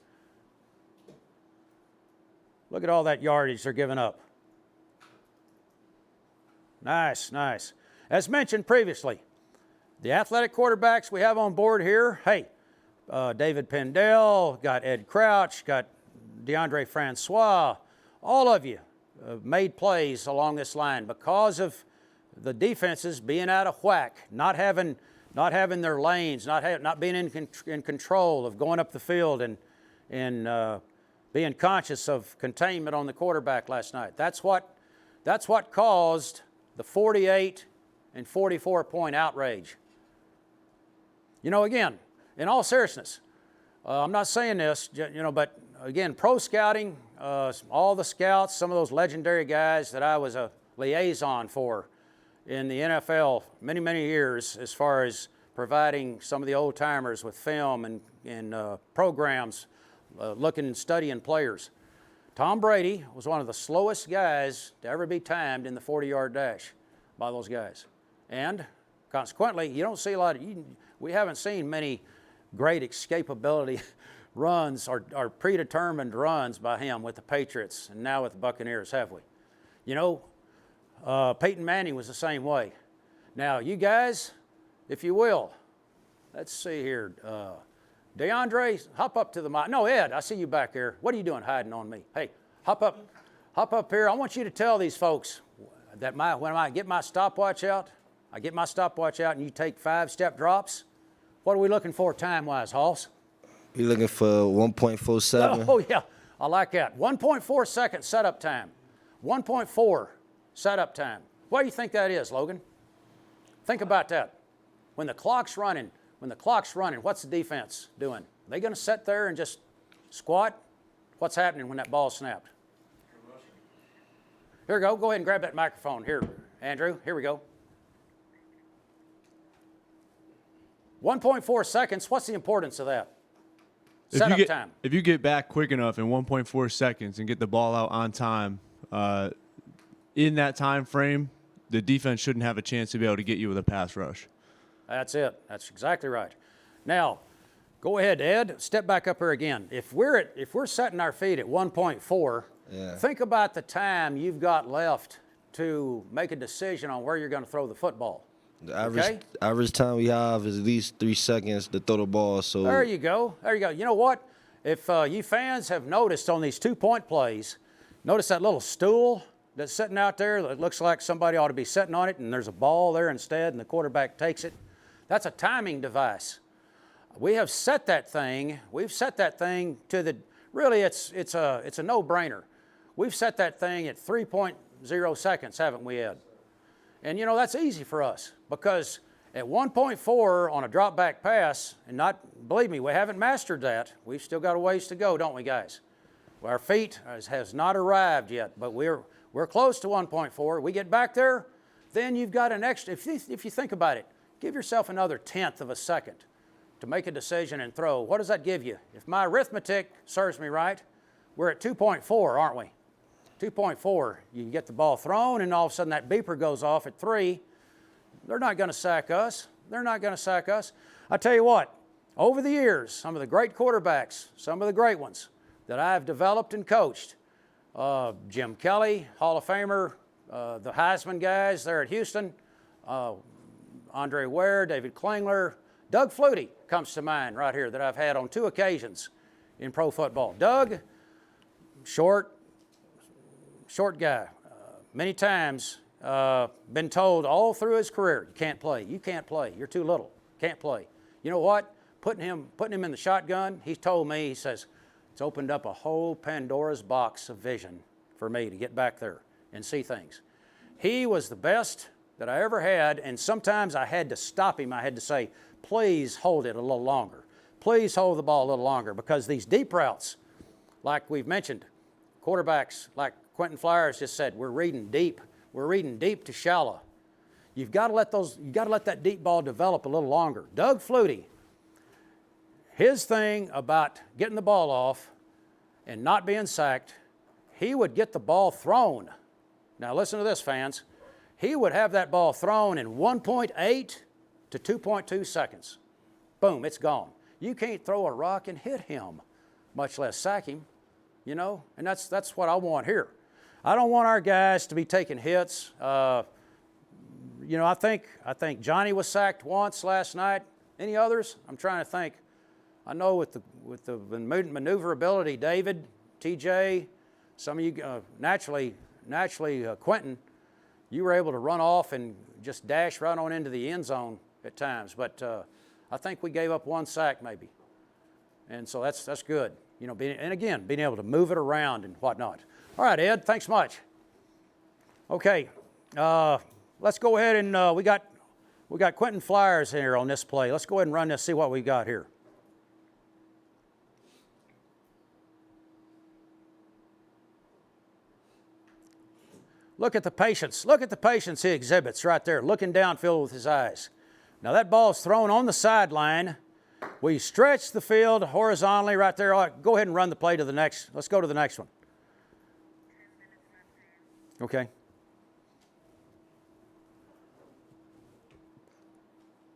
Look at all that yardage they're giving up. Nice, nice. As mentioned previously, the athletic quarterbacks we have on board here, hey, David Pendell, got Ed Crouch, got DeAndre Francois, all of you made plays along this line because of the defenses being out of whack, not having their lanes, not being in control of going up the field and being conscious of containment on the quarterback last night. That's what caused the 48 and 44 point outrage. You know, again, in all seriousness, I'm not saying this, but again, pro scouting, all the scouts, some of those legendary guys that I was a liaison for in the NFL many, many years as far as providing some of the old timers with film and programs looking and studying players. Tom Brady was one of the slowest guys to ever be timed in the 40-yard dash by those guys. And consequently, you don't see a lot of, we haven't seen many great escapability runs or predetermined runs by him with the Patriots and now with the Buccaneers, have we? You know, Peyton Manning was the same way. Now, you guys, if you will, let's see here. DeAndre, hop up to the mic. No, Ed, I see you back there. What are you doing hiding on me? Hey, hop up here. I want you to tell these folks that when I get my stopwatch out, and you take 5-step drops, What are we looking for time-wise, Hoss? We're looking for 1.47. Oh, yeah. I like that. 1.4 second setup time. 1.4 setup time. What do you think that is, Logan? Think about that. When the clock's running, what's the defense doing? Are they going to sit there and just squat? What's happening when that ball's snapped? Here we go. Go ahead and grab that microphone. Here, Andrew. Here we go. 1.4 seconds. What's the importance of that? Setup time. If you get back quick enough in 1.4 seconds and get the ball out on time, in that time frame, the defense shouldn't have a chance to be able to get you with a pass rush. That's it. That's exactly right. Now, go ahead, Ed. Step back up here again. If we're setting our feet at 1.4, think about the time you've got left to make a decision on where you're going to throw the football. The average time we have is at least 3 seconds to throw the ball. So there you go. There you go. You know what? If you fans have noticed on these 2-point plays, notice that little stool that's sitting out there that looks like somebody ought to be sitting on it, and there's a ball there instead, and the quarterback takes it. That's a timing device. We have set that thing. We've set that thing to the. Really, it's a no-brainer. We've set that thing at 3.0 seconds, haven't we, Ed? And, you know, that's easy for us because at 1.4 on a drop-back pass, and believe me, we haven't mastered that. We've still got a ways to go, don't we, guys? Our feet has not arrived yet, but we're close to 1.4. We get back there, then you've got an extra, if you think about it, give yourself another 1/10 of a second to make a decision and throw. What does that give you? If my arithmetic serves me right, we're at 2.4, aren't we? 2.4, you get the ball thrown, and all of a sudden that beeper goes off at 3. They're not going to sack us. They're not going to sack us. I tell you what, over the years, some of the great quarterbacks, some of the great ones that I've developed and coached, Jim Kelly, Hall of Famer, the Heisman guys there at Houston, Andre Ware, David Klingler, Doug Flutie comes to mind right here that I've had on 2 occasions in pro football. Doug, short guy, many times been told all through his career, you can't play, you're too little, can't play. You know what? Putting him in the shotgun, he's told me, he says, it's opened up a whole Pandora's box of vision for me to get back there and see things. He was the best that I ever had, and sometimes I had to stop him. I had to say, please hold it a little longer. Please hold the ball a little longer, because these deep routes, like we've mentioned, quarterbacks like Quentin Flowers just said, we're reading deep. We're reading deep to shallow. You've got to let that deep ball develop a little longer. Doug Flutie, his thing about getting the ball off and not being sacked, he would get the ball thrown. Now listen to this, fans. He would have that ball thrown in 1.8 to 2.2 seconds. Boom, it's gone. You can't throw a rock and hit him, much less sack him, you know, and that's what I want here. I don't want our guys to be taking hits. You know, I think Johnny was sacked once last night. Any others? I'm trying to think. I know with the maneuverability, David, TJ, some of you naturally Quentin, you were able to run off and just dash right on into the end zone at times. But I think we gave up 1 sack maybe, and so that's good. You know, being able to move it around and whatnot. All right, Ed, thanks much. Okay, let's go ahead and we got Quentin Flyers here on this play. Let's go ahead and run this, see what we got here. Look at the patience. Look at the patience he exhibits right there, looking downfield with his eyes. Now that ball's thrown on the sideline. We stretch the field horizontally right there. All right, go ahead and run the play to the next. Let's go to the next one. Okay.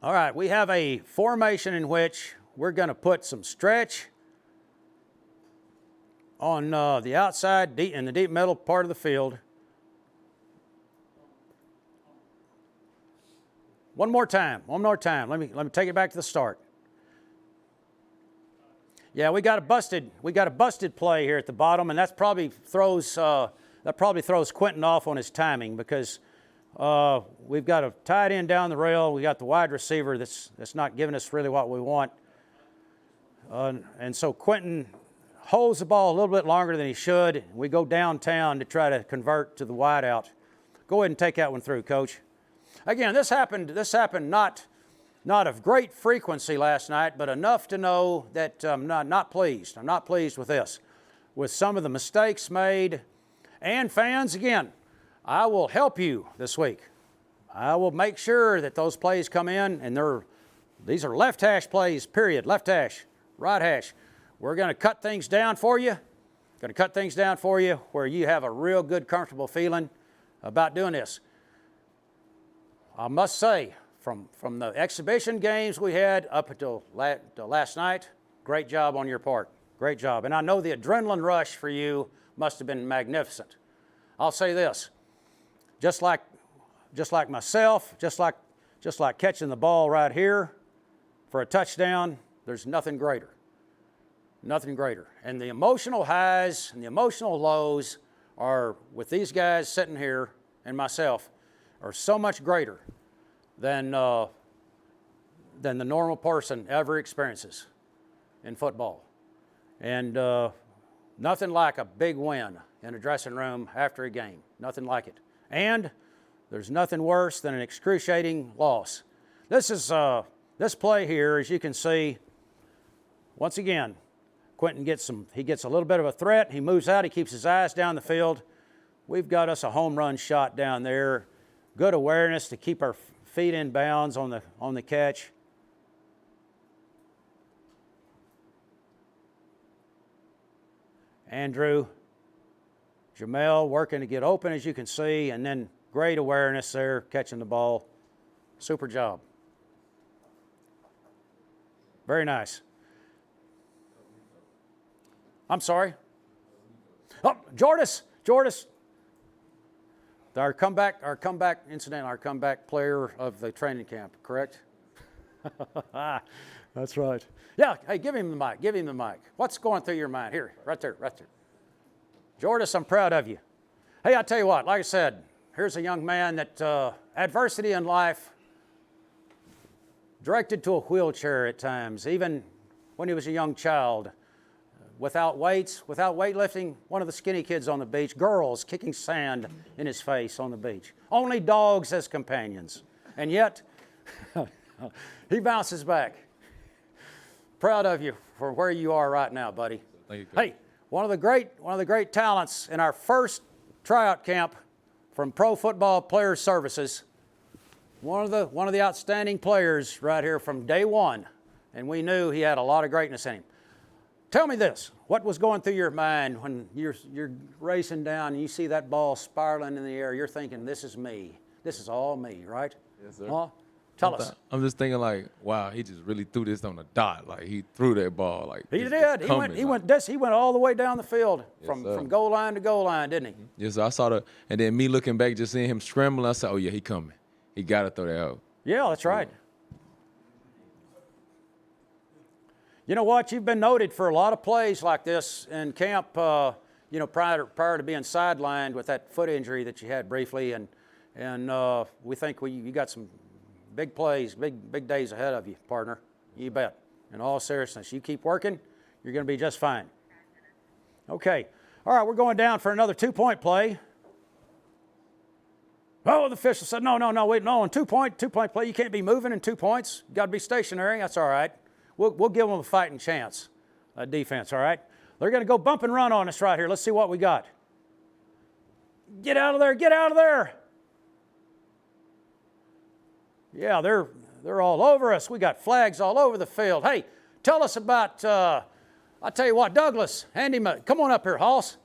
All right, we have a formation in which we're going to put some stretch on the outside, in the deep middle part of the field. One more time. Let me take it back to the start. Yeah, we got a busted play here at the bottom, and that probably throws Quentin off on his timing, because We've got a tight end down the rail. We got the wide receiver that's not giving us really what we want. And so Quentin holds the ball a little bit longer than he should. We go downtown to try to convert to the wide out. Go ahead and take that one through, Coach. Again, this happened not of great frequency last night, but enough to know that I'm not pleased. I'm not pleased with this. With some of the mistakes made. And fans, again, I will help you this week. I will make sure that those plays come in, and these are left hash plays, period. Left hash, right hash. We're going to cut things down for you. Going to cut things down for you where you have a real good, comfortable feeling about doing this. I must say, from the exhibition games we had up until last night, great job on your part. Great job. And I know the adrenaline rush for you must have been magnificent. I'll say this, just like myself, just like catching the ball right here for a touchdown, there's nothing greater. Nothing greater. And the emotional highs and the emotional lows are, with these guys sitting here and myself, are so much greater than the normal person ever experiences in football. And nothing like a big win in a dressing room after a game. Nothing like it. And there's nothing worse than an excruciating loss. This play here, as you can see, once again, Quentin gets a little bit of a threat. He moves out. He keeps his eyes down the field. We've got us a home run shot down there. Good awareness to keep our feet in bounds on the catch. Andrew, Jamel working to get open, as you can see, and then great awareness there, catching the ball. Super job. Very nice. I'm sorry. Oh, Jordis. Our comeback player of the training camp, correct? That's right. Yeah, hey, give him the mic. What's going through your mind? Here, right there. Jordis, I'm proud of you. Hey, I tell you what, like I said, here's a young man that adversity in life directed to a wheelchair at times, even when he was a young child. Without weights, without weightlifting, one of the skinny kids on the beach, girls kicking sand in his face on the beach. Only dogs as companions. And yet, he bounces back. Proud of you for where you are right now, buddy. Thank you, Coach. Hey, one of the great talents in our first tryout camp from Pro Football Players Services, one of the outstanding players right here from day one, and we knew he had a lot of greatness in him. Tell me this, what was going through your mind when you're racing down and you see that ball spiraling in the air? You're thinking, this is me. This is all me, right? Yes, sir. Huh? Tell us. I'm just thinking like, wow, he just really threw this on the dot. Like he threw that ball. Like he did. He went all the way down the field from goal line to goal line, didn't he? Yes, sir. I saw and then me looking back, just seeing him scrambling, I said, oh yeah, he coming. He got to throw that out. Yeah, that's right. You know what? You've been noted for a lot of plays like this in camp, prior to being sidelined with that foot injury that you had briefly, and we think you got some big plays, big days ahead of you, partner. You bet. In all seriousness, you keep working, you're going to be just fine. Okay. All right, we're going down for another 2-point play. Oh, the official said, no, wait, no, on 2-point play, you can't be moving in 2 points. You got to be stationary. That's all right. We'll give them a fighting chance, defense, all right? They're going to go bump and run on us right here. Let's see what we got. Get out of there, get out of there. Yeah, they're all over us. We got flags all over the field. Hey, tell us about, I'll tell you what, Douglas, Andy, come on up here, Hoss.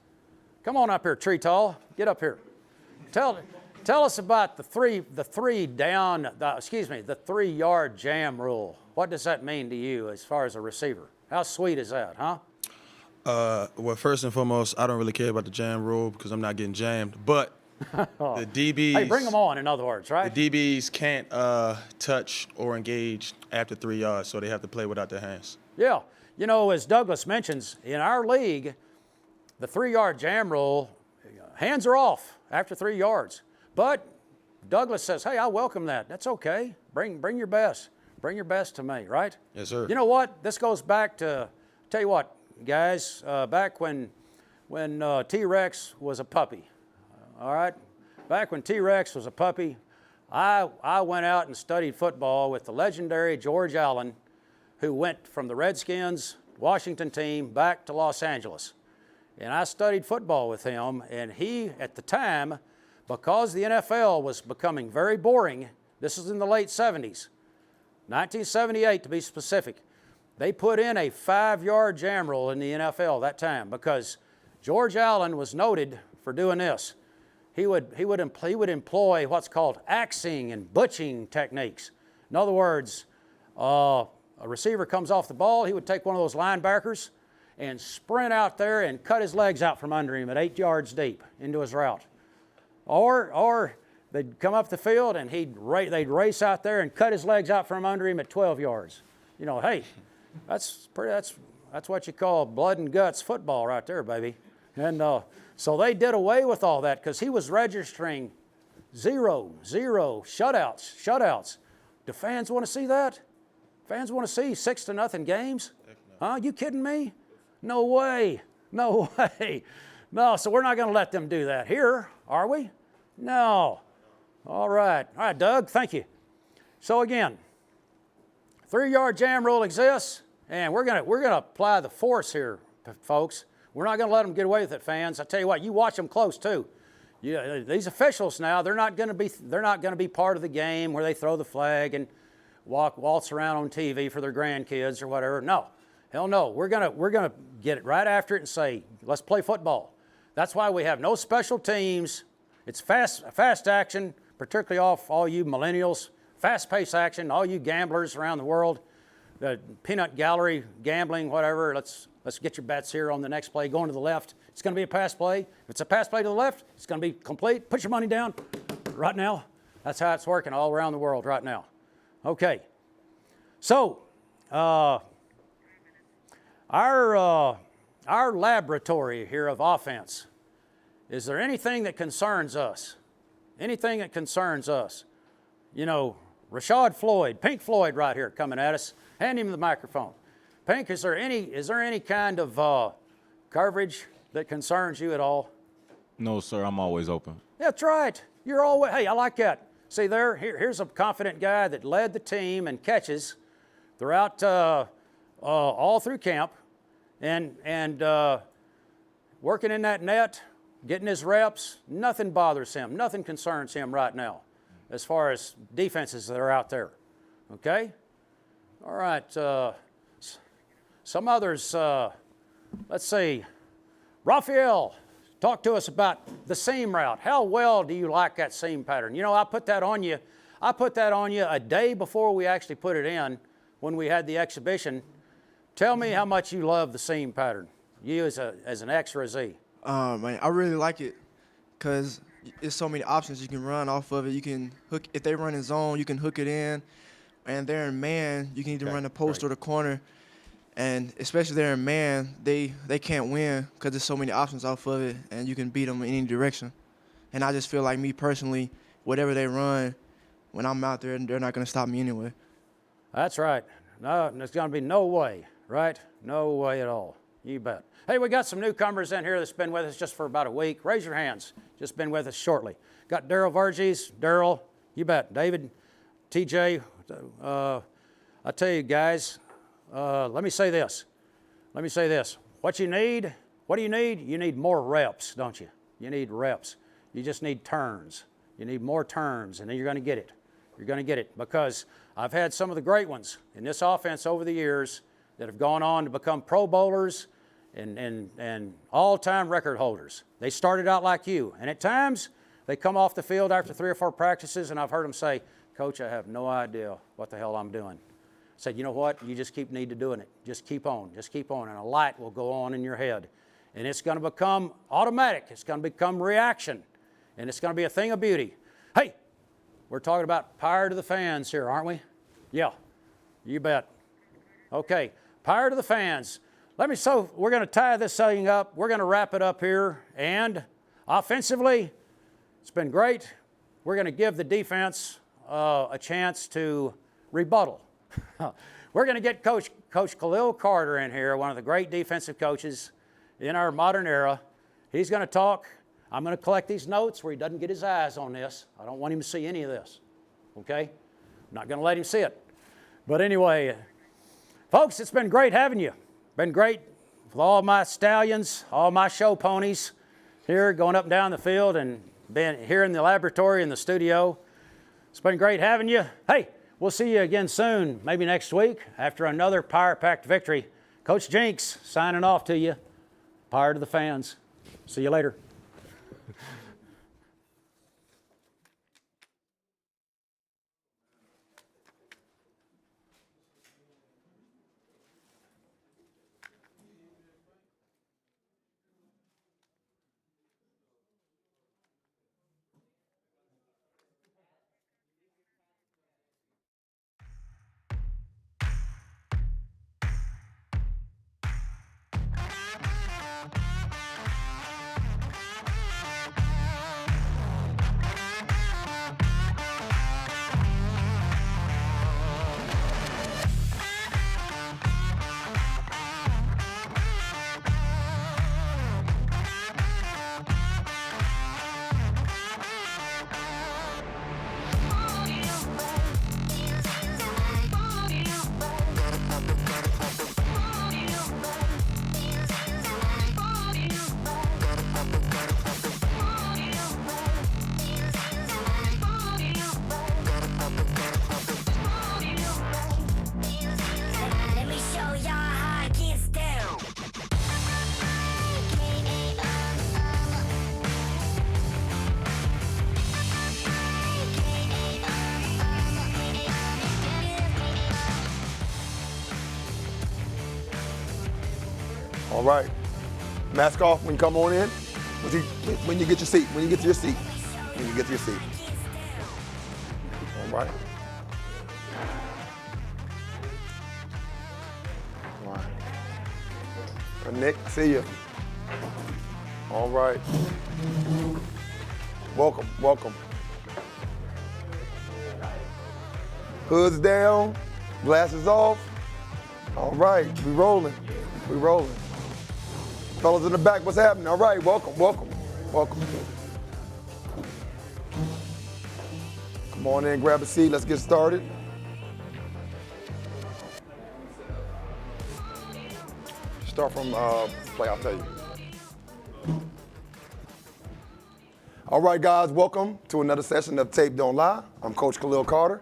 Come on up here, Tree Tall. Get up here. Tell us about the 3-yard jam rule. What does that mean to you as far as a receiver? How sweet is that, huh? Well, first and foremost, I don't really care about the jam rule because I'm not getting jammed. But the DBs... Hey, bring them on, in other words, right? The DBs can't touch or engage after 3 yards, so they have to play without their hands. Yeah. You know, as Douglas mentions, in our league, the 3-yard jam rule, hands are off after 3 yards. But Douglas says, hey, I welcome that. That's okay. Bring your best. Bring your best to me, right? Yes, sir. You know what? This goes back to, tell you what, guys, back when T-Rex was a puppy, all right? Back when T-Rex was a puppy, I went out and studied football with the legendary George Allen, who went from the Redskins, Washington team, back to Los Angeles. And I studied football with him, and he, at the time, because the NFL was becoming very boring, this is in the late 70s, 1978 to be specific, they put in a 5-yard jam rule in the NFL that time because George Allen was noted for doing this. He would employ what's called axing and butching techniques. In other words, a receiver comes off the ball, he would take one of those linebackers and sprint out there and cut his legs out from under him at 8 yards deep into his route. Or they'd come up the field and they'd race out there and cut his legs out from under him at 12 yards. You know, hey, that's what you call blood and guts football right there, baby. And so they did away with all that because he was registering zero shutouts. Do fans want to see that? Fans want to see 6-0 games? Huh? You kidding me? No way. No way. No, so we're not going to let them do that here, are we? No. All right, Doug, thank you. So again, 3-yard jam rule exists, and we're gonna apply the force here, folks. We're not gonna let them get away with it, fans. I tell you what, you watch them close too. These officials now, they're not gonna be part of the game where they throw the flag and waltz around on TV for their grandkids or whatever. No, hell no. We're gonna get it right after it and say, let's play football. That's why we have no special teams. It's fast action, particularly off all you millennials. Fast-paced action, all you gamblers around the world. The peanut gallery gambling, whatever. Let's get your bets here on the next play. Going to the left, it's going to be a pass play. If it's a pass play to the left, it's going to be complete. Put your money down right now. That's how it's working all around the world right now. Okay. So, our laboratory here of offense. Is there anything that concerns us? Anything that concerns us? You know, Rashad Floyd, Pink Floyd right here coming at us. Hand him the microphone. Pink, is there any kind of coverage that concerns you at all? No, sir, I'm always open. That's right. You're always, hey, I like that. See there, here's a confident guy that led the team in catches throughout, all through camp and working in that net, getting his reps. Nothing bothers him. Nothing concerns him right now as far as defenses that are out there. Okay? All right. Some others, let's see. Raphael, talk to us about the seam route. How well do you like that seam pattern? You know, I put that on you a day before we actually put it in when we had the exhibition. Tell me how much you love the seam pattern, you as an X or a Z. Man, I really like it because there's so many options you can run off of it. You can hook, if they run in zone, you can hook it in. And they're in man, you can either run the post or the corner. And especially they're in man, they can't win because there's so many options off of it, and you can beat them in any direction. And I just feel like me personally, whatever they run, when I'm out there, they're not going to stop me anyway. That's right. No, there's going to be no way, right? No way at all. You bet. Hey, we got some newcomers in here that's been with us just for about a week. Raise your hands. Just been with us shortly. Got Daryl Verges. Daryl, you bet. David, TJ, I tell you guys, let me say this. What do you need? You need more reps, don't you? You need reps. You just need turns. You need more turns, and then you're going to get it. You're going to get it because I've had some of the great ones in this offense over the years that have gone on to become Pro Bowlers and all-time record holders. They started out like you, and at times they come off the field after 3 or 4 practices, and I've heard them say, Coach, I have no idea what the hell I'm doing. I said, you know what? You just need to doing it. Just keep on, and a light will go on in your head. And it's going to become automatic. It's going to become reaction, and it's going to be a thing of beauty. Hey, we're talking about power to the fans here, aren't we? Yeah, you bet. Okay, power to the fans. So we're going to tie this thing up. We're going to wrap it up here. And offensively, it's been great. we're going to give the defense a chance to rebuttal. We're going to get Coach Khalil Carter in here, one of the great defensive coaches in our modern era. He's going to talk. I'm going to collect these notes where he doesn't get his eyes on this. I don't want him to see any of this, okay? I'm not going to let him see it. But anyway, folks, it's been great having you. Been great with all my stallions, all my show ponies here going up and down the field and being here in the laboratory in the studio. It's been great having you. Hey, we'll see you again soon, maybe next week after another power-packed victory. Coach Jinks signing off to you. Power to the fans. See you later. All right. Mask off when you come on in. When you get your seat. When you get to your seat. When you get to your seat. All right. All right. Nick, see you. All right. Welcome, welcome. Hoods down, glasses off. All right, we rolling, we rolling. Fellas in the back, what's happening? All right, welcome, welcome, welcome. Come on in, grab a seat, let's get started. Start from play, I'll tell you. All right, guys, welcome to another session of Tape Don't Lie. I'm Coach Khalil Carter.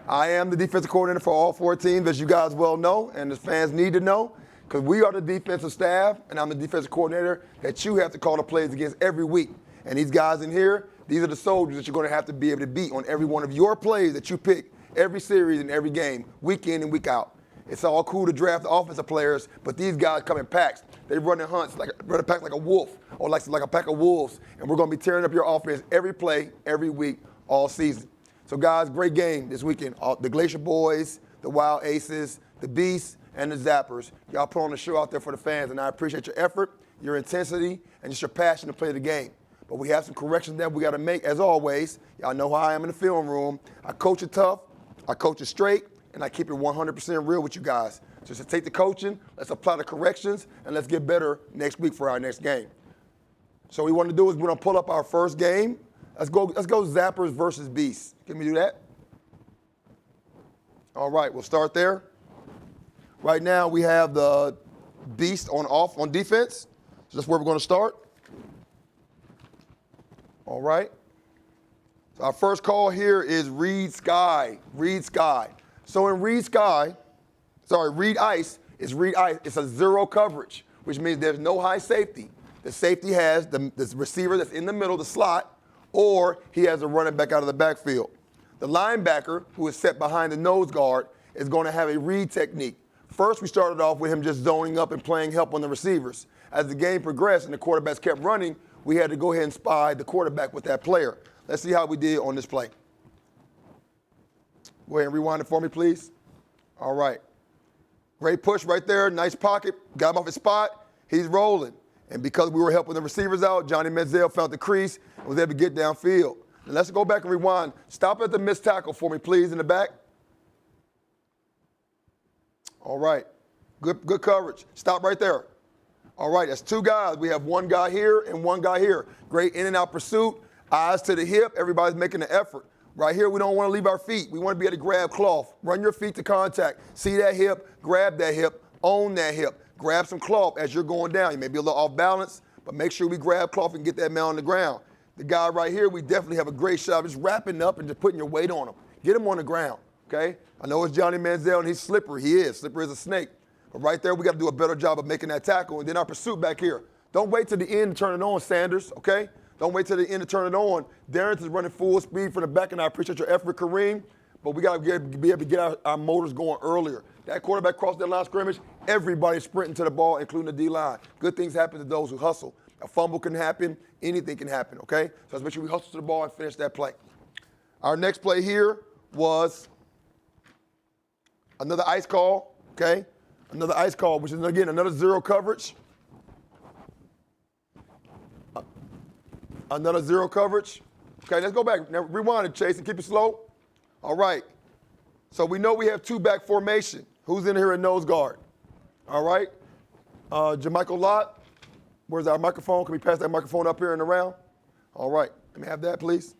I am the defensive coordinator for all four teams, as you guys well know, and the fans need to know, because we are the defensive staff, and I'm the defensive coordinator that you have to call the plays against every week. And these guys in here, these are the soldiers that you're going to have to be able to beat on every one of your plays that you pick every series and every game, week in and week out. It's all cool to draft offensive players, but these guys come in packs. They run in hunts, run a pack like a wolf, or like a pack of wolves, and we're going to be tearing up your offense every play, every week, all season. So, guys, great game this weekend. The Glacier Boys, the Wild Aces, the Beasts, and the Zappers. Y'all put on the show out there for the fans, and I appreciate your effort, your intensity, and just your passion to play the game. But we have some corrections that we got to make, as always. Y'all know how I am in the film room. I coach it tough, I coach it straight, and I keep it 100% real with you guys. So just take the coaching, let's apply the corrections, and let's get better next week for our next game. So what we want to do is we're going to pull up our first game. Let's go Zappers versus Beasts. Can we do that? All right, we'll start there. Right now we have the Beast on defense. So that's where we're going to start. All right. So our first call here is Read Sky. Read Sky. So in Read Ice, it's a zero coverage, which means there's no high safety. The safety has the receiver that's in the middle, the slot, or he has a running back out of the backfield. The linebacker, who is set behind the nose guard, is going to have a read technique. First, we started off with him just zoning up and playing help on the receivers. As the game progressed and the quarterbacks kept running, we had to go ahead and spy the quarterback with that player. Let's see how we did on this play. Go ahead and rewind it for me, please. All right. Great push right there. Nice pocket. Got him off his spot. He's rolling. And because we were helping the receivers out, Johnny Manziel found the crease and was able to get downfield. Now let's go back and rewind. Stop at the missed tackle for me, please, in the back. All right. Good coverage. Stop right there. All right, that's two guys. We have one guy here and one guy here. Great in and out pursuit. Eyes to the hip. Everybody's making an effort. Right here, we don't want to leave our feet. We want to be able to grab cloth. Run your feet to contact. See that hip, grab that hip, own that hip. Grab some cloth as you're going down. You may be a little off balance, but make sure we grab cloth and get that man on the ground. The guy right here, we definitely have a great shot of just wrapping up and just putting your weight on him. Get him on the ground, okay? I know it's Johnny Manziel and he's slippery. He is. Slippery as a snake. But right there, we got to do a better job of making that tackle. And then our pursuit back here. Don't wait till the end to turn it on, Sanders, okay? Don't wait till the end to turn it on. Darrington's running full speed from the back, and I appreciate your effort, Kareem. But we got to be able to get our motors going earlier. That quarterback crossed that line of scrimmage, everybody's sprinting to the ball, including the D-line. Good things happen to those who hustle. A fumble can happen. Anything can happen, okay? So let's make sure we hustle to the ball and finish that play. Our next play here was another ice call, okay? Another ice call, which is, again, another zero coverage. Another zero coverage. Okay, let's go back. Now, rewind it, Chase, and keep it slow. All right. So we know we have two-back formation. Who's in here at nose guard? All right. Jermichael Lott. Where's our microphone? Can we pass that microphone up here and around? All right. Let me have that, please.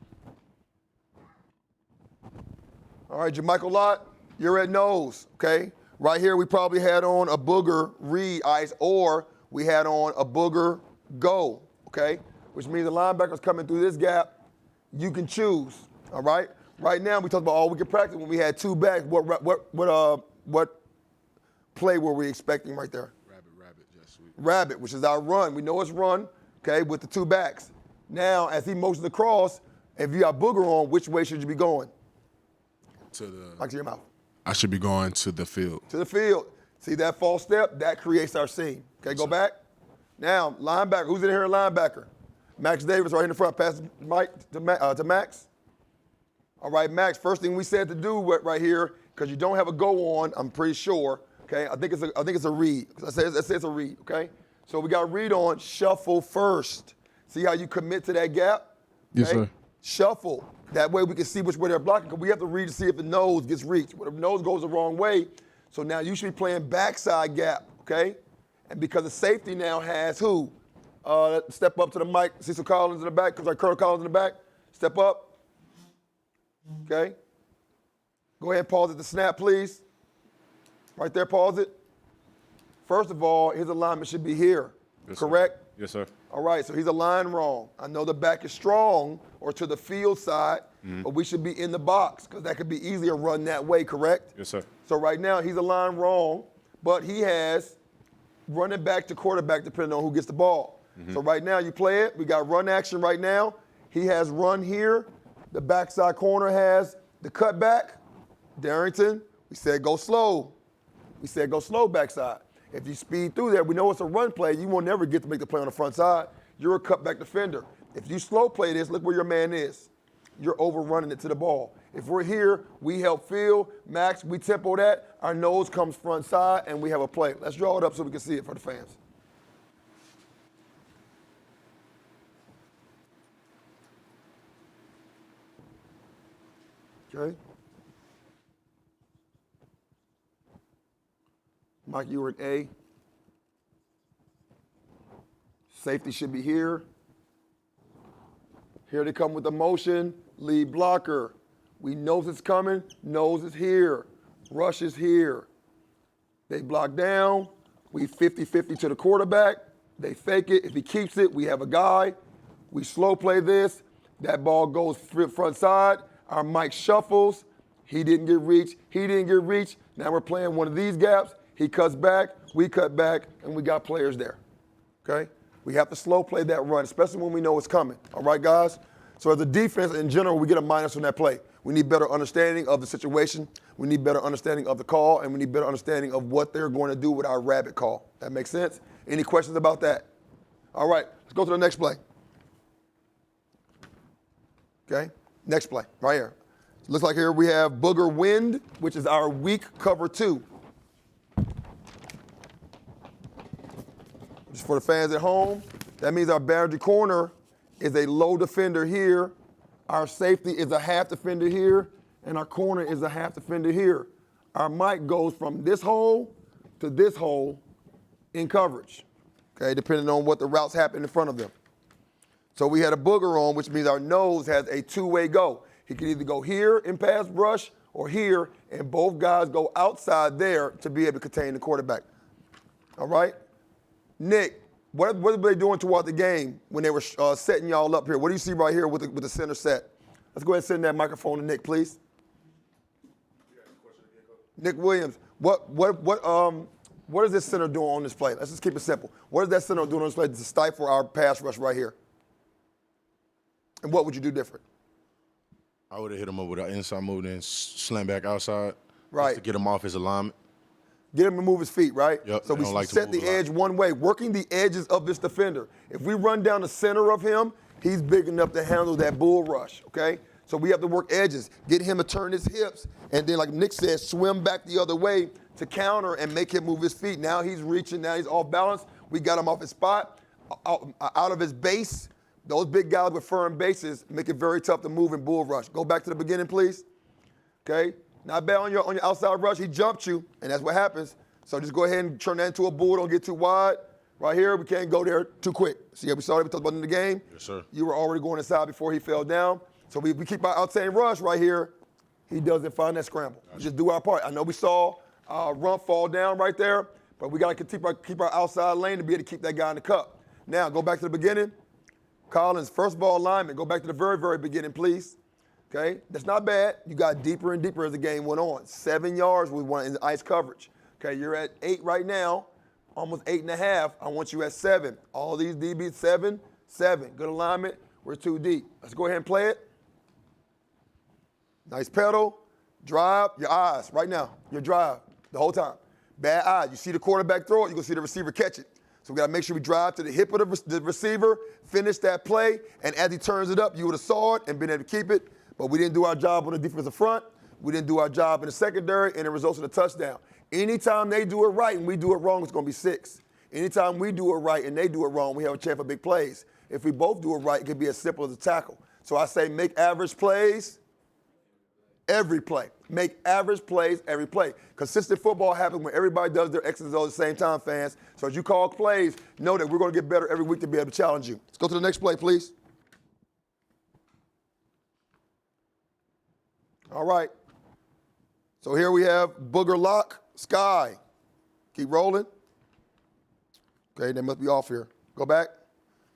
All right, Jermichael Lott, you're at nose, okay? Right here, we probably had on a Booger Reed ice, or we had on a Booger Go, okay? Which means the linebacker's coming through this gap. You can choose, all right? Right now, we talked about all we could practice when we had two backs. What play were we expecting right there? Rabbit, jet sweep. Rabbit, which is our run. We know it's run, okay, with the two backs. Now, as he motions across, if you got Booger on, which way should you be going? Like to your mouth. I should be going to the field. To the field. See that false step? That creates our seam. Okay, go back. Now, linebacker. Who's in here, linebacker? Max Davis right in the front. Pass the mic to Max. All right, Max, first thing we said to do right here, because you don't have a go on, I'm pretty sure, okay? I think it's a read. I say it's a read, okay? So we got a read on, shuffle first. See how you commit to that gap? Okay? Yes, sir. Shuffle. That way we can see which way they're blocking, because we have to read to see if the nose gets reached. If the nose goes the wrong way, so now you should be playing backside gap, okay? And because the safety now has who? Step up to the mic, Cecil Collins in the back, Colonel Collins in the back. Step up. Okay? Go ahead and pause at the snap, please. Right there, pause it. First of all, his alignment should be here, yes, correct? Sir. Yes, sir. All right, so he's aligned wrong. I know the back is strong or to the field side, but we should be in the box because that could be easier run that way, correct? Yes, sir. So right now he's aligned wrong, but he has running back to quarterback depending on who gets the ball. So right now you play it. We got run action right now. He has run here. The backside corner has the cutback. Darrington, we said go slow. We said go slow backside. If you speed through there, we know it's a run play. You will never get to make the play on the front side. You're a cutback defender. If you slow play this, look where your man is. You're overrunning it to the ball. If we're here, we help field. Max, we tempo that. Our nose comes front side, and we have a play. Let's draw it up so we can see it for the fans. Okay. Mike, you were at A. Safety should be here. Here they come with the motion. Lead blocker. We knows it's coming. Knows it's here. Rush is here. They block down. We 50-50 to the quarterback. They fake it. If he keeps it, we have a guy. We slow play this. That ball goes front side. Our Mike shuffles. He didn't get reached. He didn't get reached. Now we're playing one of these gaps. He cuts back. We cut back. And we got players there. Okay? We have to slow play that run, especially when we know it's coming. All right, guys? So as a defense, in general, we get a minus from that play. We need better understanding of the situation. We need better understanding of the call. And we need better understanding of what they're going to do with our rabbit call. That makes sense? Any questions about that? All right. Let's go to the next play. Okay? Next play, right here. Looks like here we have Booger Wind, which is our weak cover 2. Just for the fans at home, that means our boundary corner is a low defender here, Our safety is a half defender here, and our corner is a half defender here. Our Mike goes from this hole to this hole in coverage, okay, depending on what the routes happen in front of them. So we had a booger on, which means our nose has a two-way go. He can either go here in pass rush or here, and both guys go outside there to be able to contain the quarterback. All right? Nick, what were they doing throughout the game when they were setting y'all up here? What do you see right here with the center set? Let's go ahead and send that microphone to Nick, please. Nick Williams, what is this center doing on this play? Let's just keep it simple. What is that center doing on this play to stifle our pass rush right here? And what would you do different? I would have hit him up with an inside move and slam back outside. Right. Just to get him off his alignment. Get him to move his feet, right? Yep. So we set the edge one way, working the edges of this defender. If we run down the center of him, he's big enough to handle that bull rush, okay? So we have to work edges, get him to turn his hips, and then, like Nick said, swim back the other way to counter and make him move his feet. Now he's reaching, now he's off balance. We got him off his spot, out of his base. Those big guys with firm bases make it very tough to move in bull rush. Go back to the beginning, please. Okay? Not bad on your outside rush. He jumped you, and that's what happens. So just go ahead and turn that into a bull. Don't get too wide. Right here, we can't go there too quick. See how we started? We talked about it in the game. Yes, sir. You were already going inside before he fell down. So we keep our outside rush right here. He doesn't find that scramble. We just do our part. I know we saw Rump fall down right there, but we got to keep our outside lane to be able to keep that guy in the cup. Now, go back to the beginning. Collins, first ball alignment. Go back to the very, very beginning, please. Okay? That's not bad. You got deeper and deeper as the game went on. 7 yards we won in the ice coverage. Okay, you're at 8 right now, almost 8.5. I want you at 7. All these DBs, 7, 7. Good alignment. We're too deep. Let's go ahead and play it. Nice pedal. Drive. Your eyes right now. Your drive the whole time. Bad eyes. You see the quarterback throw it, you're going to see the receiver catch it. So we got to make sure we drive to the hip of the receiver, finish that play, and as he turns it up, you would have saw it and been able to keep it. But we didn't do our job on the defensive front. We didn't do our job in the secondary, and it results in a touchdown. Anytime they do it right and we do it wrong, it's going to be 6. Anytime we do it right and they do it wrong, we have a chance for big plays. If we both do it right, it could be as simple as a tackle. So I say make average plays every play. Make average plays every play. Consistent football happens when everybody does their X's and O's at the same time, fans. So as you call plays, know that we're going to get better every week to be able to challenge you. Let's go to the next play, please. All right. So here we have Booger Lock, Sky. Keep rolling. Okay, they must be off here. Go back.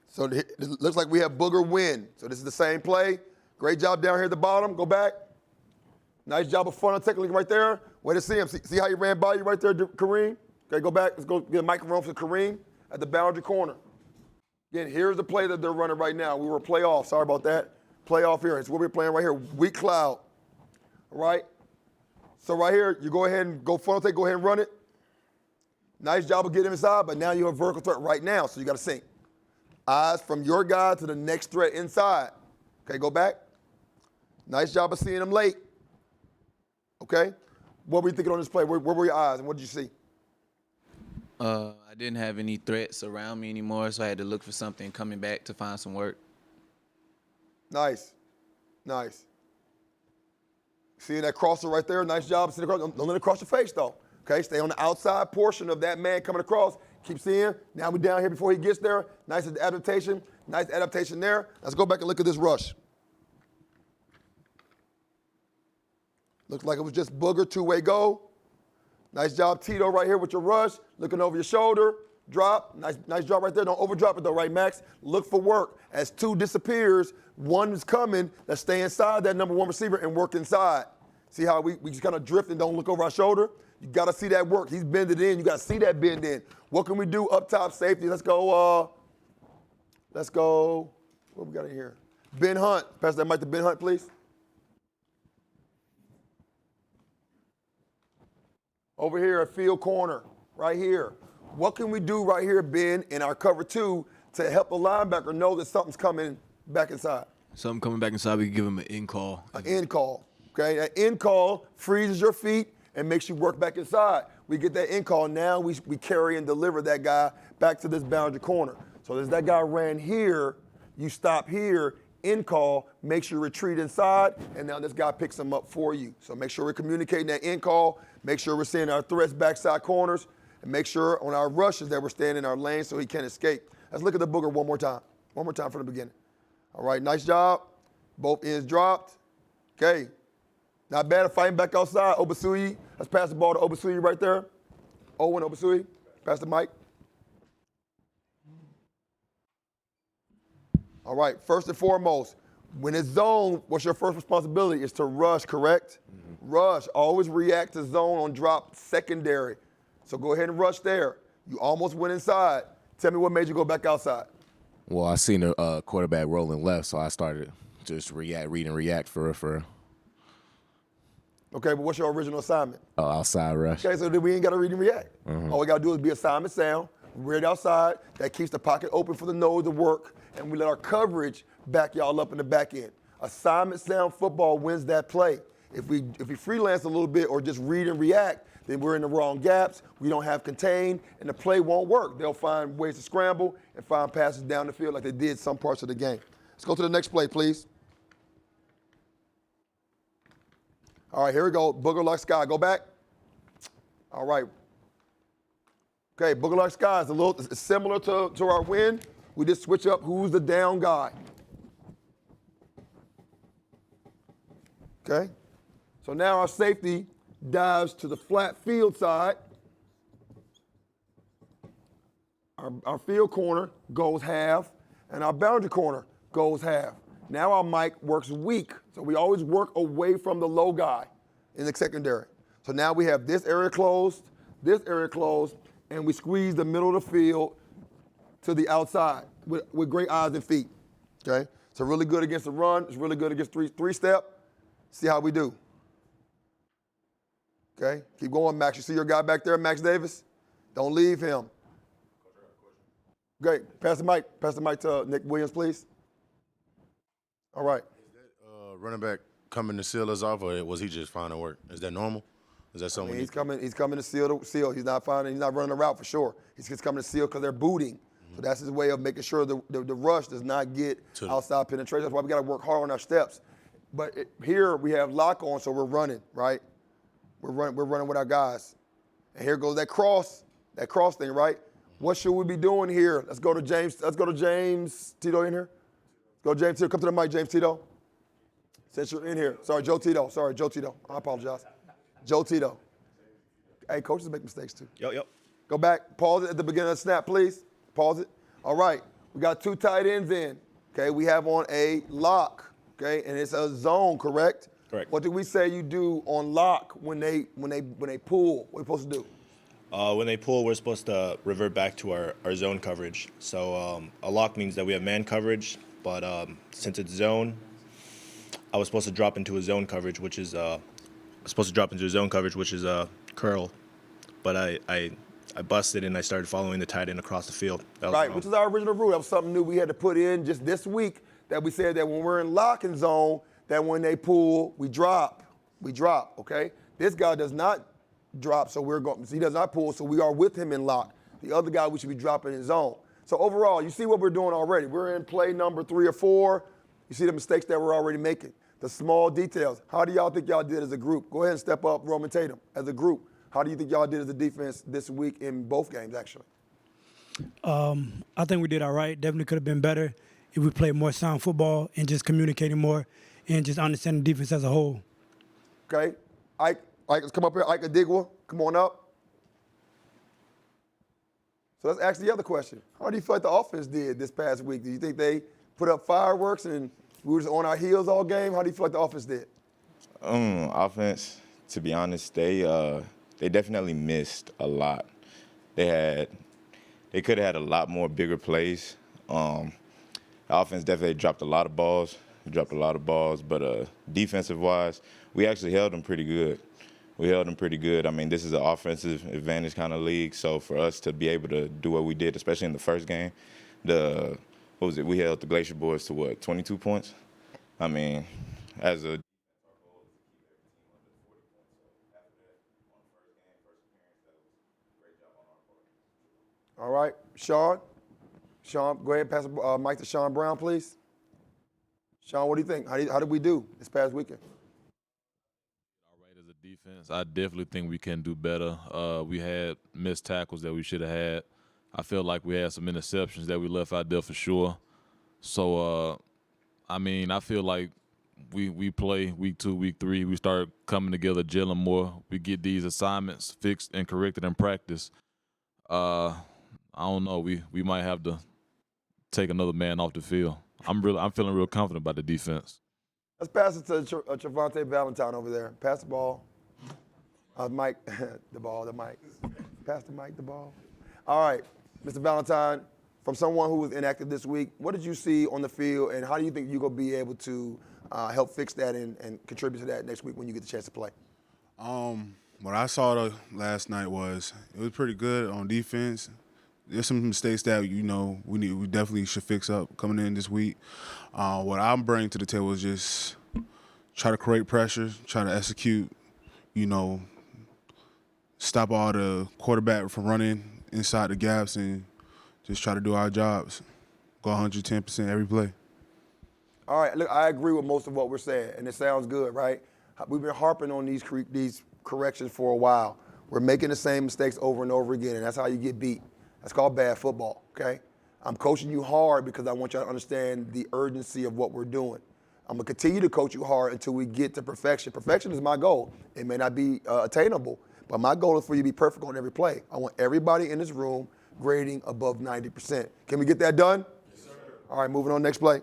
So it looks like we have Booger Win. So this is the same play. Great job down here at the bottom. Go back. Nice job of funnel technique right there. Way to see him. See how he ran by you right there, Kareem? Okay, go back. Let's go get a microphone for Kareem at the boundary corner. Again, here's the play that they're running right now. We were playoff. Sorry about that. Playoff here. It's what we're playing right here. Weak cloud. All right? So right here, you go ahead and go funnel take, go ahead and run it. Nice job of getting inside, but now you have a vertical threat right now, so you got to sync. Eyes from your guy to the next threat inside. Okay, go back. Nice job of seeing him late. Okay? What were you thinking on this play? Where were your eyes and what did you see? I didn't have any threats around me anymore, so I had to look for something coming back to find some work. Nice. Nice. Seeing that crosser right there, nice job. Don't let it cross your face, though. Okay, stay on the outside portion of that man coming across. Keep seeing. Now we're down here before he gets there. Nice adaptation. Nice adaptation there. Let's go back and look at this rush. Looks like it was just Booger, two-way go. Nice job, Tito, right here with your rush. Looking over your shoulder. Drop. Nice drop right there. Don't overdrop it, though, right, Max? Look for work. As 2 disappears, 1 is coming. Let's stay inside that number 1 receiver and work inside. See how we just kind of drift and don't look over our shoulder? You got to see that work. He's bended in. You got to see that bend in. What can we do up top safety? Let's go. What we got in here? Ben Hunt. Pass that mic to Ben Hunt, please. Over here at field corner, right here. What can we do right here, Ben, in our cover 2 to help the linebacker know that something's coming back inside? Something coming back inside, we can give him an in call. An in call, okay? That in call freezes your feet and makes you work back inside. We get that in call, now we carry and deliver that guy back to this boundary corner. So as that guy ran here, you stop here, in call makes you retreat inside, and now this guy picks them up for you. So make sure we're communicating that in call, make sure we're seeing our threats backside corners, and make sure on our rushes that we're staying in our lane so he can't escape. Let's look at the booger one more time. One more time from the beginning. All right, nice job. Both ends dropped. Okay. Not bad at fighting back outside. Obasuyi. Let's pass the ball to Obasuyi right there. Owen Obasuyi. Pass the mic. All right, first and foremost, when it's zone, what's your first responsibility? Is to rush, correct? Rush. Always react to zone on drop secondary. So go ahead and rush there. You almost went inside. Tell me what made you go back outside. Well, I seen a quarterback rolling left, so I started just read and react for real. Okay, but what's your original assignment? Outside rush. Okay, so then we ain't got to read and react. All we got to do is be assignment sound, read outside. That keeps the pocket open for the nose to work, and we let our coverage back y'all up in the back end. Assignment sound football wins that play. If we freelance a little bit or just read and react, then we're in the wrong gaps. We don't have contain, and the play won't work. They'll find ways to scramble and find passes down the field like they did some parts of the game. Let's go to the next play, please. All right, here we go. Booger like sky. Go back. All right. Okay, booger like sky is it's similar to our win. We just switch up who's the down guy. Okay. So now our safety dives to the flat field side. Our field corner goes half, and our boundary corner goes half. Now our mic works weak, so we always work away from the low guy in the secondary. So now we have this area closed, and we squeeze the middle of the field to the outside with great eyes and feet, okay? So really good against the run. It's really good against three-step. See how we do. Okay, keep going, Max. You see your guy back there, Max Davis? Don't leave him. Great. Pass the mic to Nick Williams, please. All right. Is that running back coming to seal us off, or was he just finding work? Is that normal? Is that something? He's coming to seal. He's not running a route for sure. He's just coming to seal because they're booting. So that's his way of making sure the rush does not get outside penetration. That's why we got to work hard on our steps. But here we have lock on, so we're running, right? We're running with our guys. And here goes that cross thing, right? What should we be doing here? Let's go to James Tito in here. Go, James Tito. Come to the mic, James Tito. Since you're in here. Sorry, Joe Tito. I apologize. Joe Tito. Hey, coaches make mistakes too. Yep. Go back. Pause it at the beginning of the snap, please. Pause it. All right. We got two tight ends in. Okay. We have on a lock. Okay. And it's a zone, correct? Correct. What did we say you do on lock when they pull? What are you supposed to do? When they pull, we're supposed to revert back to our zone coverage. So a lock means that we have man coverage, but since it's zone, I was supposed to drop into a zone coverage, which is curl, but I busted and I started following the tight end across the field. Right, which is our original rule. That was something new we had to put in just this week, that we said that when we're in lock and zone, that when they pull, we drop, okay? This guy does not drop, so he does not pull, so we are with him in lock. The other guy we should be dropping in zone. So overall, you see what we're doing already. We're in play number 3 or 4. You see the mistakes that we're already making. The small details. How do y'all think y'all did as a group? Go ahead and step up, Roman Tatum, as a group. How do you think y'all did as a defense this week in both games, actually? I think we did all right. Definitely could have been better if we played more sound football and just communicating more and just understanding defense as a whole. Okay. Ike, let's come up here. Ike Adigwa, come on up. So let's ask the other question. How do you feel like the offense did this past week? Do you think they put up fireworks and we were just on our heels all game? How do you feel like the offense did? Offense, to be honest, they definitely missed a lot. They could have had a lot more bigger plays. The offense definitely dropped a lot of balls. But defensive-wise, we actually held them pretty good. I mean, this is an offensive advantage kind of league, so for us to be able to do what we did, especially in the first game, we held the Glacier Boys to 22 points? I mean, as a All right, Sean, go ahead and pass the mic to Sean Brown, please. Sean, what do you think? How did we do this past weekend? As a defense, I definitely think we can do better. We had missed tackles that we should have had. I feel like we had some interceptions that we left out there for sure. So, I feel like we play week 2, week 3. We start coming together, gelling more. We get these assignments fixed and corrected in practice. I don't know. We might have to take another man off the field. I'm feeling real confident about the defense. Let's pass it to Trevante Valentine over there. Pass the ball. Mike, the mic. Pass the mic, the ball. All right, Mr. Valentine, from someone who was inactive this week, what did you see on the field, and how do you think you're going to be able to help fix that and contribute to that next week when you get the chance to play? What I saw last night was it was pretty good on defense. There's some mistakes that we definitely should fix up coming in this week. What I'm bringing to the table is just try to create pressure, try to execute, stop all the quarterback from running inside the gaps, and just try to do our jobs. Go 110% every play. All right, look, I agree with most of what we're saying, and it sounds good, right? We've been harping on these corrections for a while. We're making the same mistakes over and over again, and that's how you get beat. That's called bad football, okay? I'm coaching you hard because I want you to understand the urgency of what we're doing. I'm going to continue to coach you hard until we get to perfection. Perfection is my goal. It may not be attainable, but my goal is for you to be perfect on every play. I want everybody in this room grading above 90%. Can we get that done? Yes, sir. All right, moving on, next play.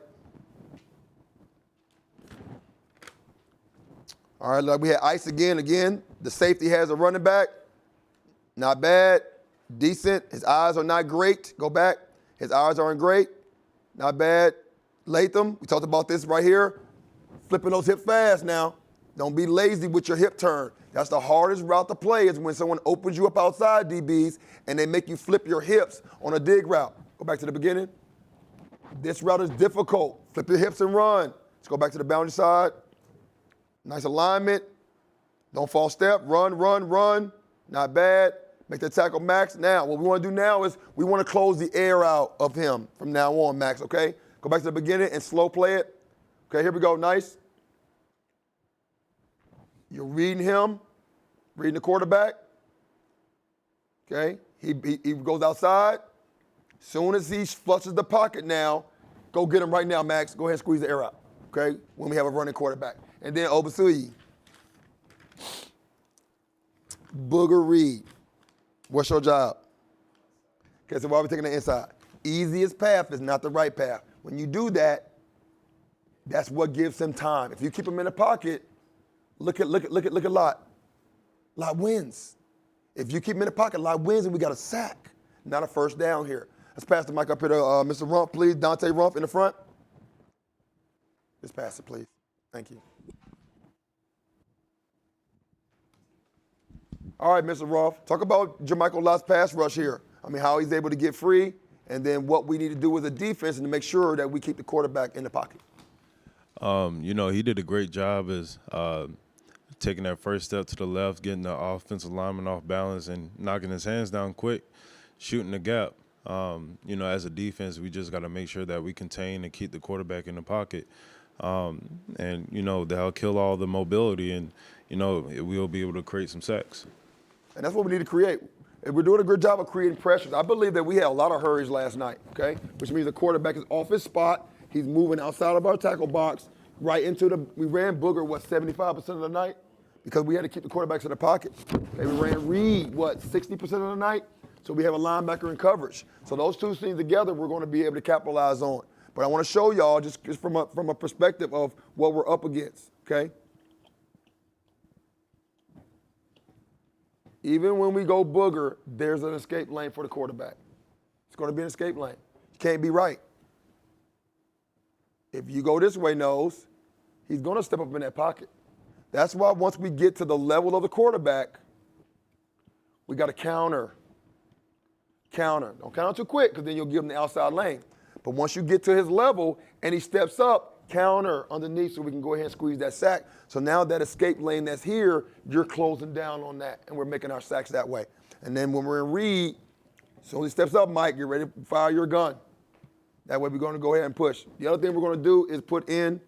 All right, look, we had ice again. The safety has a running back. Not bad. Decent. His eyes are not great. Go back. His eyes aren't great. Not bad. Latham, we talked about this right here. Flipping those hips fast now. Don't be lazy with your hip turn. That's the hardest route to play is when someone opens you up outside, DBs, and they make you flip your hips on a dig route. Go back to the beginning. This route is difficult. Flip your hips and run. Let's go back to the boundary side. Nice alignment. Don't false step. Run. Not bad. Make the tackle, Max. Now, what we want to do now is we want to close the air out of him from now on, Max, okay? Go back to the beginning and slow play it. Okay, here we go. Nice. You're reading him, reading the quarterback. Okay, he goes outside. Soon as he flushes the pocket now, go get him right now, Max. Go ahead and squeeze the air out, okay, when we have a running quarterback. And then Obasui. Booger Reed. What's your job? Okay, so why are we taking the inside? Easiest path is not the right path. When you do that, that's what gives him time. If you keep him in the pocket, look at Lot. Lot wins. If you keep him in the pocket, Lot wins, and we got a sack, not a first down here. Let's pass the mic up here to Mr. Rumpf, please. Dante Rumpf in the front. Just pass it, please. Thank you. All right, Mr. Rumpf, talk about Jermichael Lott's pass rush here. I mean, how he's able to get free, and then what we need to do as a defense and to make sure that we keep the quarterback in the pocket. He did a great job as taking that first step to the left, getting the offensive lineman off balance and knocking his hands down quick, shooting the gap. As a defense, we just got to make sure that we contain and keep the quarterback in the pocket. That'll kill all the mobility and, we'll be able to create some sacks. And that's what we need to create. We're doing a good job of creating pressures. I believe that we had a lot of hurries last night, okay? Which means the quarterback is off his spot. He's moving outside of our tackle box, right into we ran Booger, 75% of the night? Because we had to keep the quarterbacks in the pocket. Okay, we ran Reed, 60% of the night? So we have a linebacker in coverage. So those two things together, we're going to be able to capitalize on. But I want to show y'all just from a perspective of what we're up against, okay? Even when we go Booger, there's an escape lane for the quarterback. It's going to be an escape lane. You can't be right. If you go this way, Nose, he's going to step up in that pocket. That's why once we get to the level of the quarterback, we got to counter. Don't counter too quick because then you'll give him the outside lane. But once you get to his level and he steps up, counter underneath so we can go ahead and squeeze that sack. So now that escape lane that's here, you're closing down on that, and we're making our sacks that way. And then when we're in read, as soon as he steps up, Mike, you're ready to fire your gun. That way we're going to go ahead and push. The other thing we're going to do is put in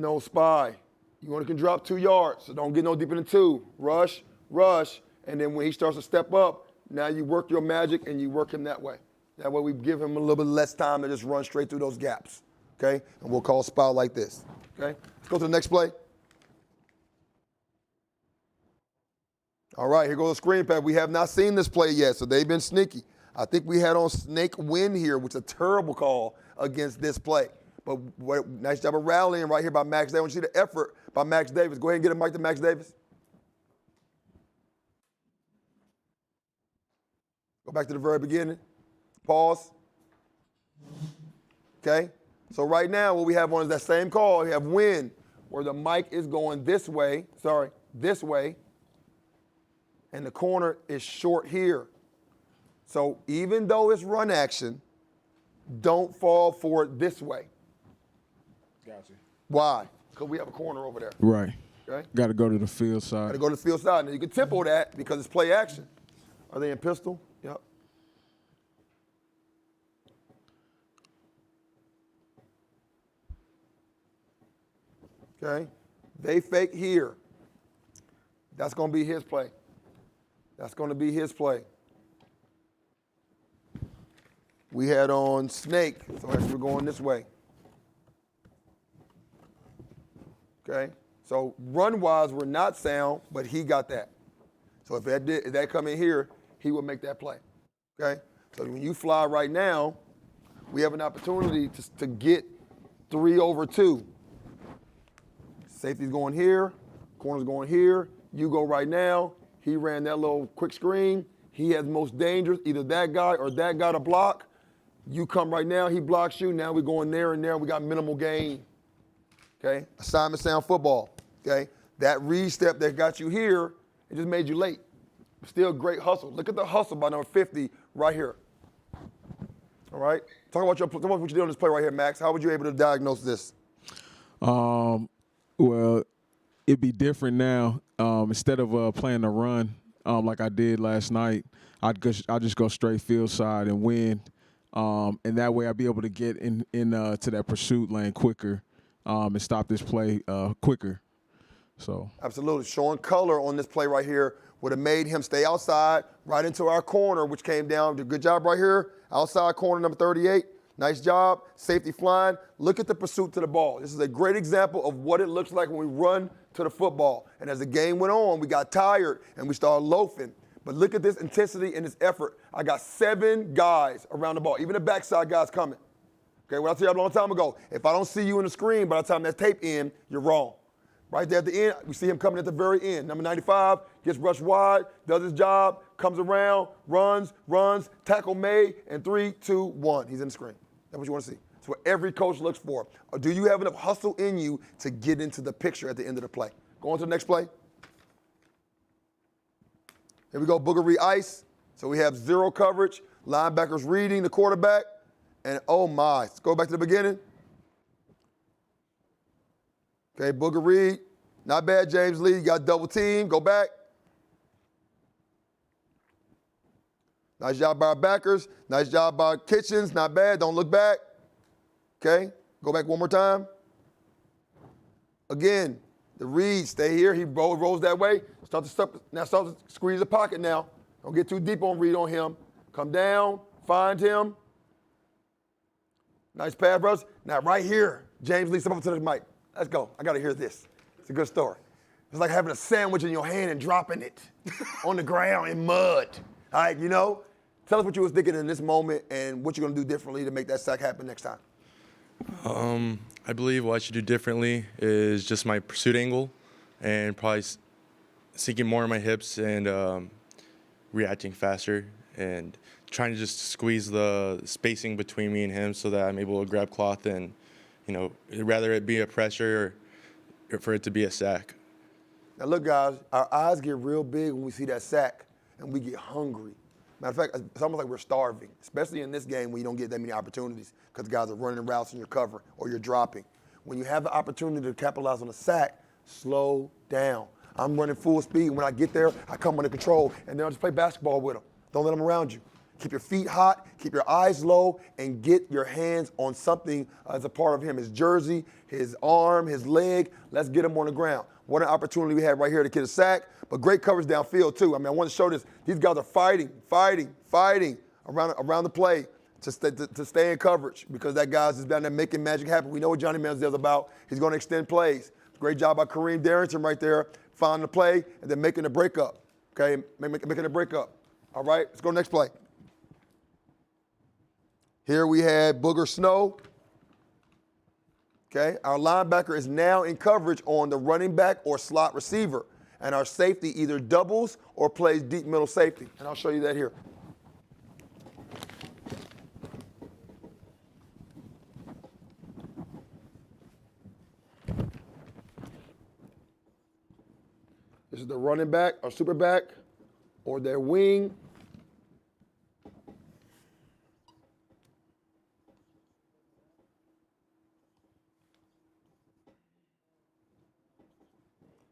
No spy. You only can drop 2 yards, so don't get no deeper than 2. Rush, rush, and then when he starts to step up, now you work your magic and you work him that way. That way we give him a little bit less time to just run straight through those gaps, okay? And we'll call spy like this, okay? Let's go to the next play. All right, here goes the screen pass. We have not seen this play yet, so they've been sneaky. I think we had on snake win here, which is a terrible call against this play. But nice job of rallying right here by Max Davis. I want you to see the effort by Max Davis. Go ahead and get a mic to Max Davis. Go back to the very beginning. Pause. Okay? So right now, what we have on is that same call. We have win, where the mic is going this way. This way. And the corner is short here. So even though it's run action, don't fall for it this way. Gotcha. Why? Because we have a corner over there. Right. Okay? Got to go to the field side. Got to go to the field side. Now you can tempo that because it's play action. Are they in pistol? Yep. Okay? They fake here. That's going to be his play. That's going to be his play. We had on snake, so actually we're going this way. Okay? So run-wise, we're not sound, but he got that. So if that come in here, he will make that play. Okay? So when you fly right now, we have an opportunity to get 3 over 2. Safety's going here, corner's going here. You go right now. He ran that little quick screen. He has most dangerous, either that guy or that guy to block. You come right now, he blocks you. Now we're going there and there. We got minimal gain. Okay? Assignment sound football. Okay? That read step that got you here, it just made you late. Still great hustle. Look at the hustle by number 50 right here. All right? Talk about what you did on this play right here, Max. How were you able to diagnose this? Well, it'd be different now. Instead of playing the run like I did last night, I'd just go straight field side and win. And that way I'd be able to get in to that pursuit lane quicker and stop this play quicker. So Absolutely. Showing color on this play right here would have made him stay outside, right into our corner, which came down. Did a good job right here. Outside corner number 38. Nice job. Safety flying. Look at the pursuit to the ball. This is a great example of what it looks like when we run to the football. And as the game went on, we got tired and we started loafing. But look at this intensity and this effort. I got 7 guys around the ball, even the backside guys coming. Okay, what I told you a long time ago, if I don't see you in the screen by the time that tape in, you're wrong. Right there at the end, we see him coming at the very end. Number 95 gets rushed wide, does his job, comes around, runs, tackle made, and 3, 2, 1. He's in the screen. That's what you want to see. That's what every coach looks for. Or do you have enough hustle in you to get into the picture at the end of the play? Go on to the next play. Here we go, Booger Reed ice. So we have 0 coverage, linebackers reading the quarterback, and oh my. Let's go back to the beginning. Okay, Booger Reed. Not bad, James Lee. You got double team. Go back. Nice job by our backers. Nice job by Kitchens. Not bad. Don't look back. Okay, go back one more time. Again, the read, stay here. He rolls that way. Start to squeeze the pocket now. Don't get too deep on read on him. Come down, find him. Nice pass, brothers. Now right here, James Lee, step up to the mic. Let's go. I got to hear this. It's a good story. It's like having a sandwich in your hand and dropping it on the ground in mud. All right, tell us what you was thinking in this moment and what you're going to do differently to make that sack happen next time. I believe what I should do differently is just my pursuit angle and probably sinking more in my hips and reacting faster and trying to just squeeze the spacing between me and him so that I'm able to grab cloth and, rather it be a pressure or for it to be a sack. Now look, guys, our eyes get real big when we see that sack and we get hungry. Matter of fact, it's almost like we're starving, especially in this game when you don't get that many opportunities because guys are running routes in your cover or you're dropping. When you have the opportunity to capitalize on a sack, slow down. I'm running full speed. When I get there, I come under control, and then I'll just play basketball with them. Don't let them around you. Keep your feet hot, keep your eyes low, and get your hands on something as a part of him. His jersey, his arm, his leg. Let's get him on the ground. What an opportunity we had right here to get a sack, but great coverage downfield too. I mean, I want to show this. These guys are fighting around the play to stay in coverage because that guy's just down there making magic happen. We know what Johnny Manziel's about. He's going to extend plays. Great job by Kareem Darrington right there, finding the play and then making the breakup. Okay, making the breakup. All right, let's go next play. Here we had Booger Snow. Okay, our linebacker is now in coverage on the running back or slot receiver. And our safety either doubles or plays deep middle safety. And I'll show you that here. This is the running back or super back or their wing.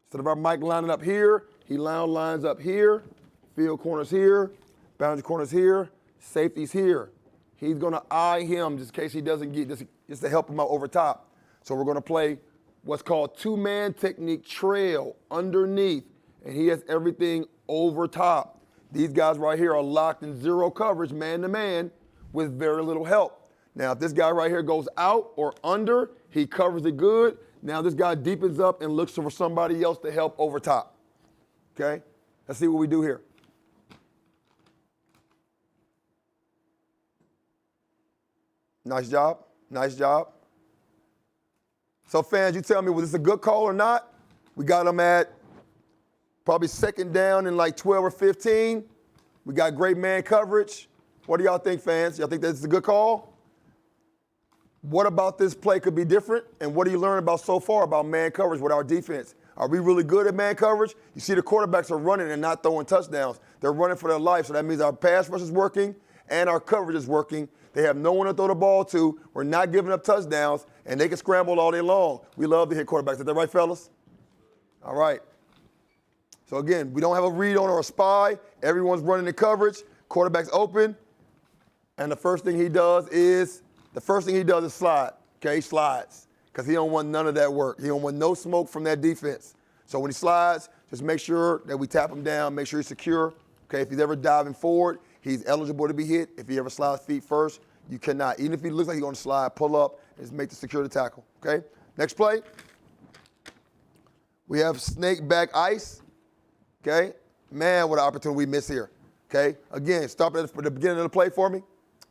Instead of our Mike lining up here, he now lines up here. Field corners here, boundary corners here, safety's here. He's going to eye him just in case he doesn't get, just to help him out over top. So we're going to play what's called two-man technique trail underneath, and he has everything over top. These guys right here are locked in zero coverage, man-to-man, with very little help. Now, if this guy right here goes out or under, he covers it good. Now this guy deepens up and looks for somebody else to help over top. Okay? Let's see what we do here. Nice job. Nice job. So fans, you tell me, was this a good call or not? We got them at probably second down in like 12 or 15. We got great man coverage. What do y'all think, fans? Y'all think this is a good call? What about this play could be different? And what do you learn about so far about man coverage with our defense? Are we really good at man coverage? You see the quarterbacks are running and not throwing touchdowns. They're running for their life. So that means our pass rush is working and our coverage is working. They have no one to throw the ball to. We're not giving up touchdowns, and they can scramble all day long. We love to hit quarterbacks. Is that right, fellas? All right. So, again, we don't have a read on or a spy. Everyone's running the coverage. Quarterback's open. And the first thing he does is slide. Okay, he slides because he don't want none of that work. He don't want no smoke from that defense. So when he slides, just make sure that we tap him down, make sure he's secure. Okay, if he's ever diving forward, he's eligible to be hit. If he ever slides feet first, you cannot. Even if he looks like he's going to slide, pull up and just make the secure the tackle. Okay, next play. We have snake back ice. Okay, man, what an opportunity we miss here. Okay, again, stop at the beginning of the play for me.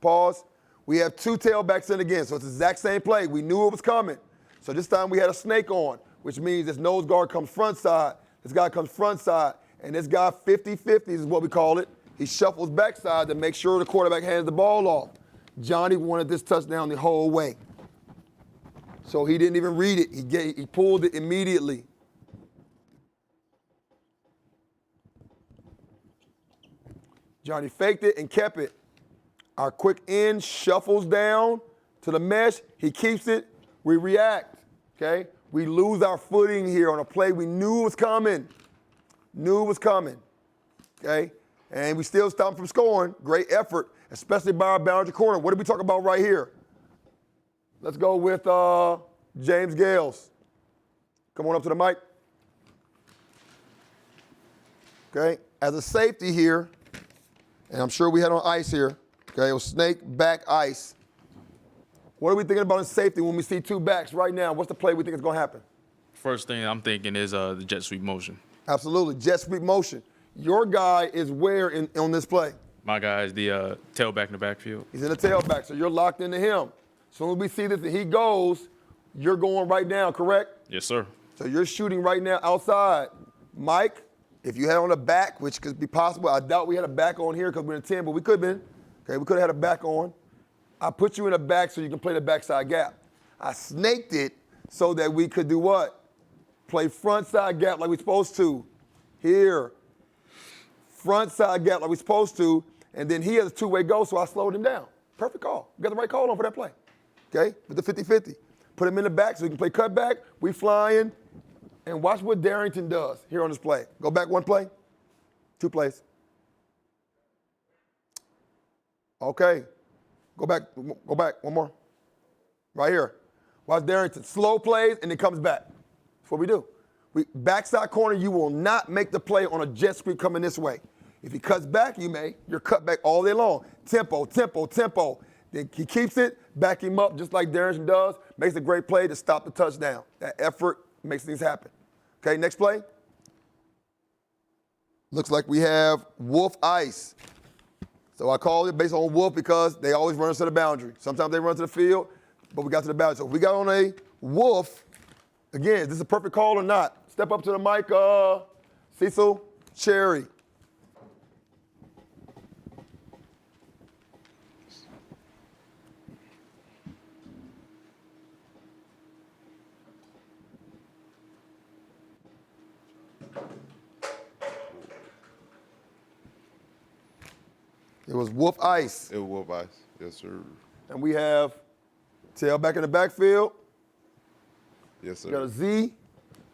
Pause. We have two tailbacks in again, so it's the exact same play. We knew it was coming. So this time we had a snake on, which means this nose guard comes front side, this guy comes front side, and this guy 50-50 is what we call it. He shuffles backside to make sure the quarterback hands the ball off. Johnny wanted this touchdown the whole way. So he didn't even read it. He pulled it immediately. Johnny faked it and kept it. Our quick end shuffles down to the mesh. He keeps it. We react, okay? We lose our footing here on a play we knew was coming. Okay? And we still stop him from scoring. Great effort, especially by our boundary corner. What did we talk about right here? Let's go with James Gales. Come on up to the mic. Okay? As a safety here, and I'm sure we had on ice here, okay, it was snake back ice. What are we thinking about in safety when we see two backs right now? What's the play we think is going to happen? First thing I'm thinking is the jet sweep motion. Absolutely, jet sweep motion. Your guy is where on this play? My guy is the tailback in the backfield. He's in the tailback, so you're locked into him. As soon as we see this and he goes, you're going right down, correct? Yes, sir. So you're shooting right now outside. Mike, if you had on a back, which could be possible, I doubt we had a back on here because we're in 10, but we could have been. Okay, we could have had a back on. I put you in a back so you can play the backside gap. I snaked it so that we could do what? Play front side gap like we're supposed to. Here. Front side gap like we're supposed to. And then he has a two-way go, so I slowed him down. Perfect call. We got the right call on for that play. Okay? With the 50-50. Put him in the back so he can play cutback. We flying. And watch what Darrington does here on this play. Go back one play. Two plays. Okay. Go back, one more. Right here. Watch Darrington. Slow plays, and it comes back. That's what we do. Backside corner, you will not make the play on a jet sweep coming this way. If he cuts back, you may. You're cut back all day long. Tempo, tempo, tempo. Then he keeps it, back him up just like Darrington does. Makes a great play to stop the touchdown. That effort makes things happen. Okay, next play. Looks like we have Wolf Ice. So I call it based on Wolf because they always run us to the boundary. Sometimes they run to the field, but we got to the boundary. So if we got on a Wolf, again, is this a perfect call or not? Step up to the mic, Cecil Cherry. It was Wolf Ice. It was Wolf Ice. Yes, sir. And we have tailback in the backfield. Yes, sir. We got a Z,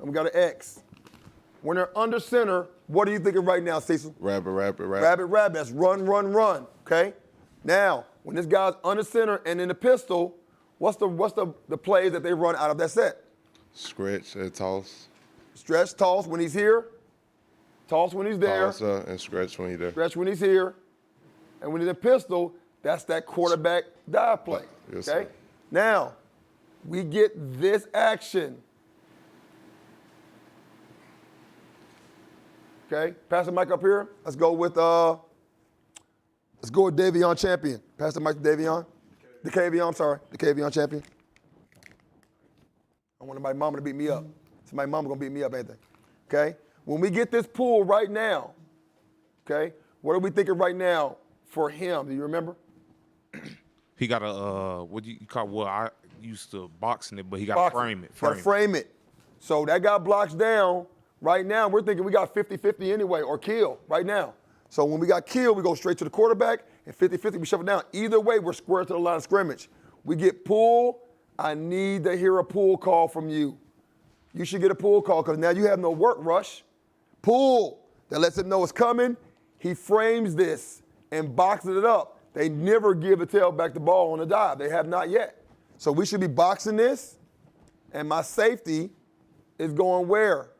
and we got an X. When they're under center, what are you thinking right now, Cecil? Rabbit, rabbit, rabbit. Rabbit, rabbit. That's run, run, run. Okay? Now, when this guy's under center and in the pistol, what's the plays that they run out of that set? Stretch and toss. Stretch, toss when he's here. Toss when he's there. Toss and stretch when he's there. Stretch when he's here. And when he's in pistol, that's that quarterback dive play. Yes, okay? sir. Now, we get this action. Okay? Pass the mic up here. Let's go with Davion Champion. Pass the mic to Davion. DeKavion, I'm sorry. DeKavion Champion. I want my mama to beat me up. Somebody's mama gonna beat me up, ain't they? Okay? When we get this pull right now, okay, what are we thinking right now for him? Do you remember? He got a what do you call? Well, I used to boxing it, but he got to frame it. Got to frame it. So that guy blocks down. Right now, we're thinking we got 50-50 anyway, or kill right now. So when we got kill, we go straight to the quarterback, and 50-50, we shove it down. Either way, we're square to the line of scrimmage. We get pull. I need to hear a pull call from you. You should get a pull call because now you have no work rush. Pull. That lets him know it's coming. He frames this and boxes it up. They never give a tailback the ball on a dive. They have not yet. So we should be boxing this, and my safety is going where?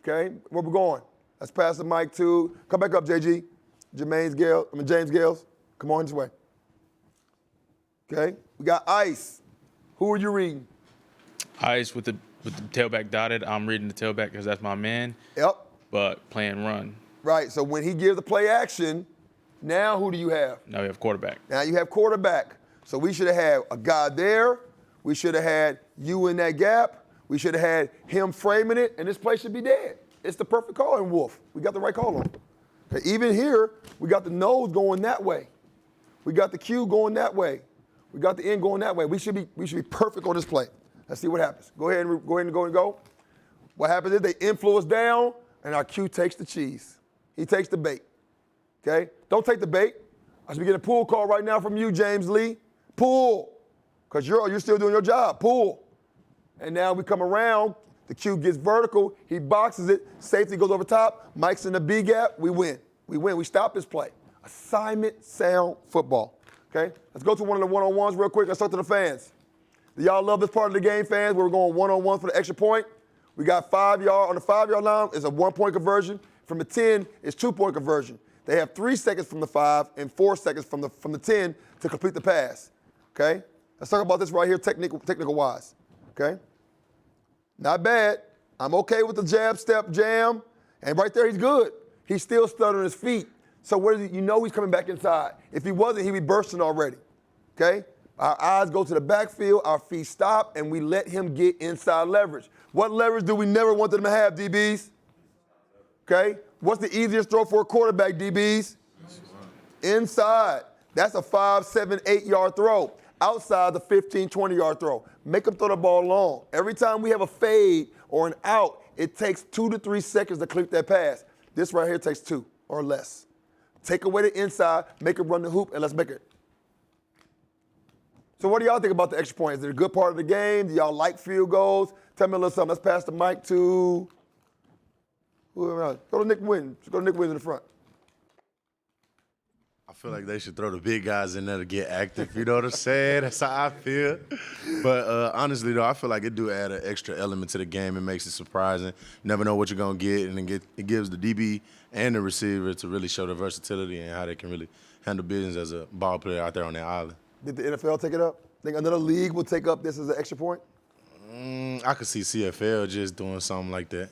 Okay, where we going? Let's pass the mic to, come back up, JG. James Gales. Come on this way. Okay, we got Ice. Who are you reading? Ice with the tailback dotted. I'm reading the tailback because that's my man. Yep. But playing run. Right, so when he gives the play action, now who do you have? Now we have quarterback. Now you have quarterback. So we should have had a guy there. We should have had you in that gap. We should have had him framing it, and this play should be dead. It's the perfect call in Wolf. We got the right call on. Okay, even here, we got the nose going that way. We got the Q going that way. We got the end going that way. We should be perfect on this play. Let's see what happens. Go ahead and go. What happens is they influence down, and our Q takes the cheese. He takes the bait. Okay? Don't take the bait. I should be getting a pull call right now from you, James Lee. Pull. Because you're still doing your job. Pull. And now we come around. The Q gets vertical. He boxes it. Safety goes over top. Mike's in the B gap. We win. We stop this play. Assignment sound football. Okay? Let's go to one of the one-on-ones real quick. Let's talk to the fans. Do y'all love this part of the game, fans? We're going one-on-one for the extra point. We got 5 yard. On the 5 yard line, it's a 1-point conversion. From the 10, it's 2-point conversion. They have 3 seconds from the 5 and 4 seconds from the 10 to complete the pass. Okay? Let's talk about this right here, technical-wise. Okay? Not bad. I'm okay with the jab, step, jam. And right there, he's good. He's still stuttering his feet. So you know he's coming back inside. If he wasn't, he'd be bursting already. Okay? Our eyes go to the backfield, our feet stop, and we let him get inside leverage. What leverage do we never want them to have, DBs? Okay? What's the easiest throw for a quarterback, DBs? Inside. That's a 5, 7, 8 yard throw. Outside the 15, 20 yard throw. Make them throw the ball long. Every time we have a fade or an out, it takes 2 to 3 seconds to complete that pass. This right here takes 2 or less. Take away the inside, make it run the hoop, and let's make it. So what do y'all think about the extra point? Is it a good part of the game? Do y'all like field goals? Tell me a little something. Let's pass the mic to whoever else. Go to Nick Wynn. Let's go to Nick Wynn in the front. I feel like they should throw the big guys in there to get active. You know what I'm saying? That's how I feel. But honestly, though, I feel like it do add an extra element to the game. It makes it surprising. You never know what you're going to get, and it gives the DB and the receiver to really show their versatility and how they can really handle business as a ball player out there on their island. Did the NFL take it up? Think another league will take up this as an extra point? I could see CFL just doing something like that.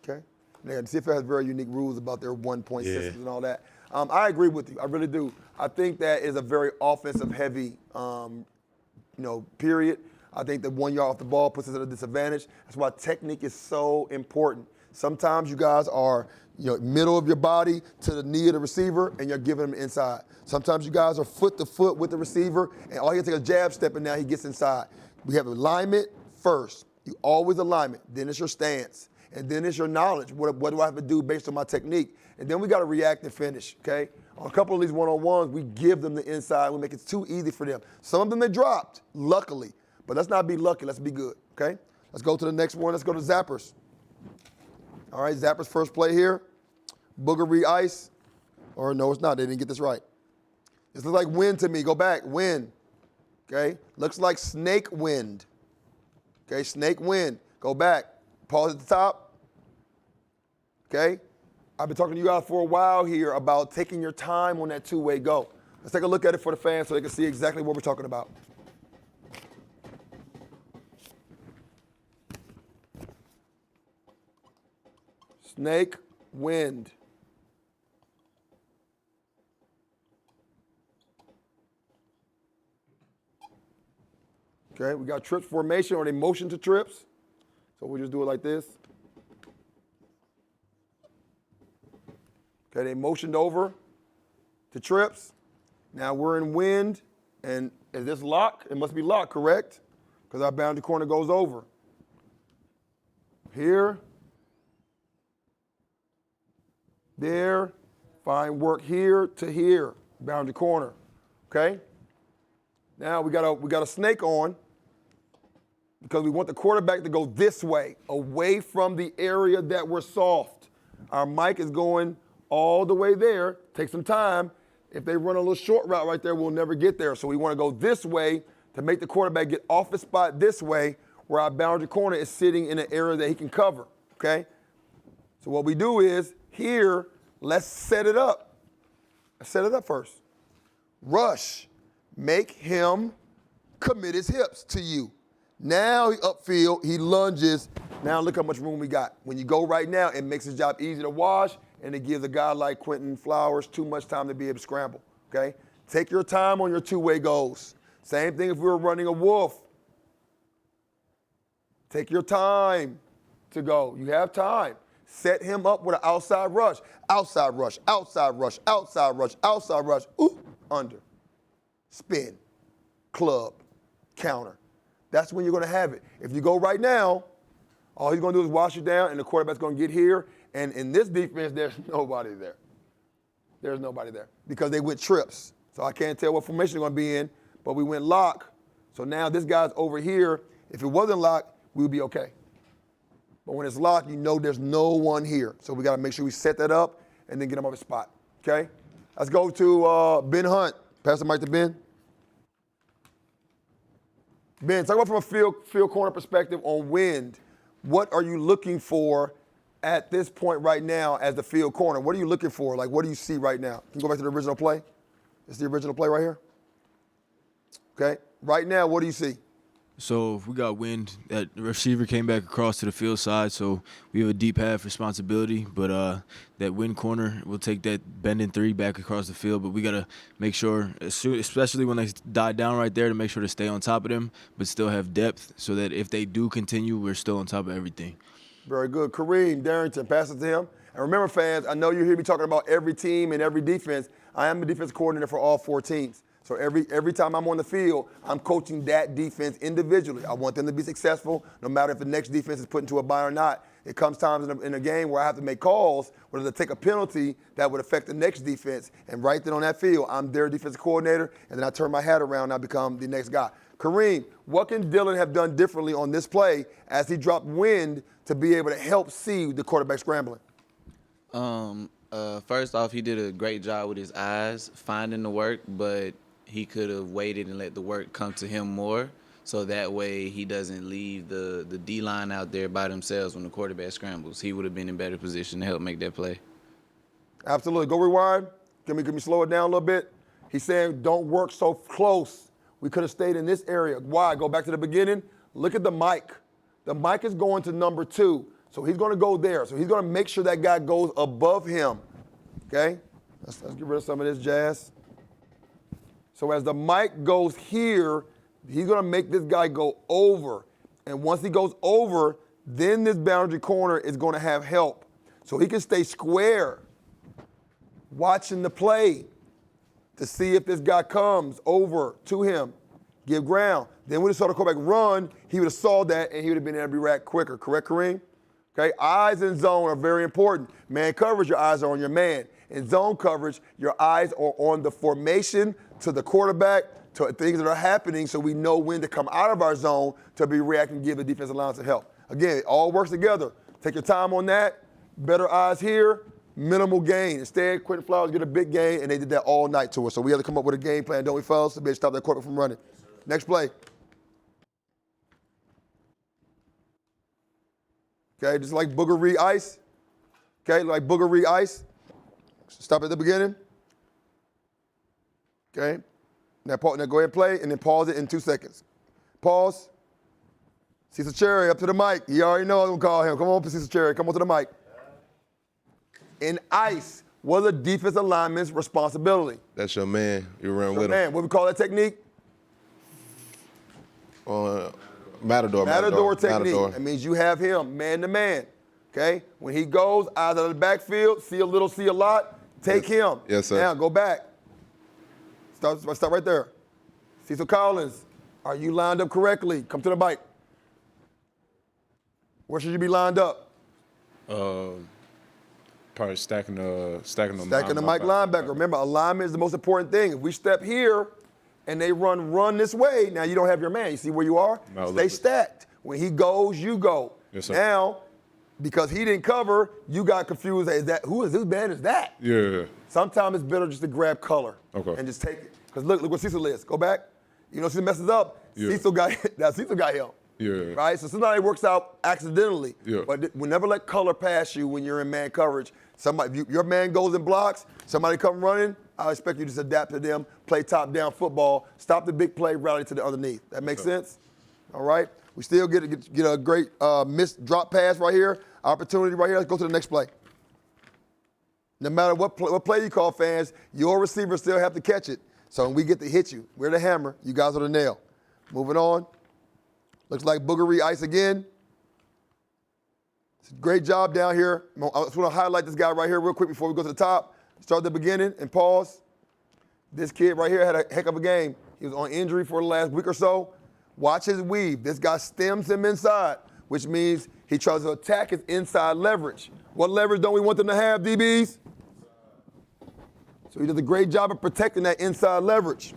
Okay. Now, the CFL has very unique rules about their one-point Yeah. systems and all that. I agree with you. I really do. I think that is a very offensive-heavy, period. I think that 1 yard off the ball puts us at a disadvantage. That's why technique is so important. Sometimes you guys are, middle of your body to the knee of the receiver, and you're giving them inside. Sometimes you guys are foot to foot with the receiver, and all you have to take a jab step, and now he gets inside. We have alignment first. You always alignment. Then it's your stance. And then it's your knowledge. What do I have to do based on my technique? And then we got to react and finish, okay? On a couple of these one-on-ones, we give them the inside. We make it too easy for them. Some of them they dropped, luckily. But let's not be lucky. Let's be good, okay? Let's go to the next one. Let's go to Zappers. All right, Zappers first play here. Boogery Ice. Or no, it's not. They didn't get this right. This looks like wind to me. Go back. Wind. Okay? Looks like snake wind. Okay, snake wind. Go back. Pause at the top. Okay? I've been talking to you guys for a while here about taking your time on that two-way go. Let's take a look at it for the fans so they can see exactly what we're talking about. Snake wind. Okay, we got trips formation or they motion to trips. So we just do it like this. Okay, they motioned over to trips. Now we're in wind, and is this lock? It must be locked, correct? Because our boundary corner goes over. Here, there, fine work here to here, boundary corner, okay? Now we got a snake on because we want the quarterback to go this way, away from the area that we're soft. Our mic is going all the way there. Take some time. If they run a little short route right there, we'll never get there. So we want to go this way to make the quarterback get off the spot this way where our boundary corner is sitting in an area that he can cover, okay? So what we do is here, let's set it up. Let's set it up first. Rush. Make him commit his hips to you. Now he upfield, he lunges. Now look how much room we got. When you go right now, it makes his job easy to wash, and it gives a guy like Quentin Flowers too much time to be able to scramble, okay? Take your time on your two-way goals. Same thing if we were running a wolf. Take your time to go. You have time. Set him up with an outside rush. Outside rush, outside rush, outside rush, outside rush. Ooh, under. Spin, club, counter. That's when you're going to have it. If you go right now, all he's going to do is wash you down, and the quarterback's going to get here. And in this defense, there's nobody there. There's nobody there because they went trips. So I can't tell what formation they're going to be in, but we went lock. So now this guy's over here. If it wasn't locked, we would be okay. But when it's locked, you know there's no one here. So we got to make sure we set that up and then get him off his spot, okay? Let's go to Ben Hunt. Pass the mic to Ben. Ben, talk about from a field corner perspective on wind. What are you looking for at this point right now as the field corner? What are you looking for? Like, what do you see right now? Can you go back to the original play? It's the original play right here. Okay. Right now, what do you see? So if we got wind, that receiver came back across to the field side, so we have a deep half responsibility. But that wind corner will take that bending three back across the field. But we got to make sure, especially when they die down right there, to make sure to stay on top of them, but still have depth so that if they do continue, we're still on top of everything. Very good. Kareem Darrington, pass it to him. And remember, fans, I know you hear me talking about every team and every defense. I am the defensive coordinator for all 4 teams. So every time I'm on the field, I'm coaching that defense individually. I want them to be successful, no matter if the next defense is put into a bye or not. It comes times in a game where I have to make calls, whether to take a penalty that would affect the next defense. And right then on that field, I'm their defensive coordinator, and then I turn my hat around and I become the next guy. Kareem, what can Dylan have done differently on this play as he dropped wind to be able to help see the quarterback scrambling? First off, he did a great job with his eyes, finding the work, but he could have waited and let the work come to him more, so that way he doesn't leave the D-line out there by themselves when the quarterback scrambles. He would have been in better position to help make that play. Absolutely. Go rewind. Can we slow it down a little bit? He's saying don't work so close. We could have stayed in this area. Why? Go back to the beginning. Look at the mic. The mic is going to number 2. So he's going to go there. So he's going to make sure that guy goes above him. Okay? Let's get rid of some of this jazz. So as the mic goes here, he's going to make this guy go over. And once he goes over, then this boundary corner is going to have help. So he can stay square, watching the play to see if this guy comes over to him, give ground. Then when he saw the quarterback run, he would have saw that and he would have been able to react quicker. Correct, Kareem? Okay, eyes in zone are very important. Man coverage, your eyes are on your man. In zone coverage, your eyes are on the formation to the quarterback, to things that are happening so we know when to come out of our zone to be reacting and give the defensive line some help. Again, it all works together. Take your time on that. Better eyes here. Minimal gain. Instead, Quentin Flowers get a big gain, and they did that all night to us. So we had to come up with a game plan, don't we, fellas, to be able to stop that quarterback from running. Next play. Okay, just like boogery ice. Okay, like boogery ice. Stop at the beginning. Okay. Now go ahead and play, and then pause it in 2 seconds. Pause. Cecil Cherry, up to the mic. You already know I'm going to call him. Come on, Cecil Cherry. Come on to the mic. In ice, what is a defensive lineman's responsibility? That's your man. You run with him. Man, what we call that technique? Matador technique. Matador. That means you have him man to man. Okay? When he goes out of the backfield, see a little, see a lot, take him. Yes, sir. Now go back. Stop right there. Cecil Collins, are you lined up correctly? Come to the mic. Where should you be lined up? Probably stacking the mic linebacker. Remember, alignment is the most important thing. If we step here and they run this way, now you don't have your man. You see where you are? Stay stacked. When he goes, you go. Yes, sir. Now, because he didn't cover, you got confused. Whose man is that? Yeah. Sometimes it's better just to grab color and just take it. Because look what Cecil is. Go back. You know, Cecil messes up. Yeah. Cecil got him. Yeah. Right? So sometimes it works out accidentally. Yeah. But we never let color pass you when you're in man coverage. Your man goes and blocks, somebody come running, I expect you to just adapt to them, play top-down football, stop the big play, rally to the underneath. That makes sense? All right? We still get a great missed drop pass right here, opportunity right here. Let's go to the next play. No matter what play you call, fans, your receiver still have to catch it. So when we get to hit you, we're the hammer, you guys are the nail. Moving on. Looks like boogery ice again. Great job down here. I just want to highlight this guy right here real quick before we go to the top. Start at the beginning and pause. This kid right here had a heck of a game. He was on injury for the last week or so. Watch his weave. This guy stems him inside, which means he tries to attack his inside leverage. What leverage don't we want them to have, DBs? So he does a great job of protecting that inside leverage.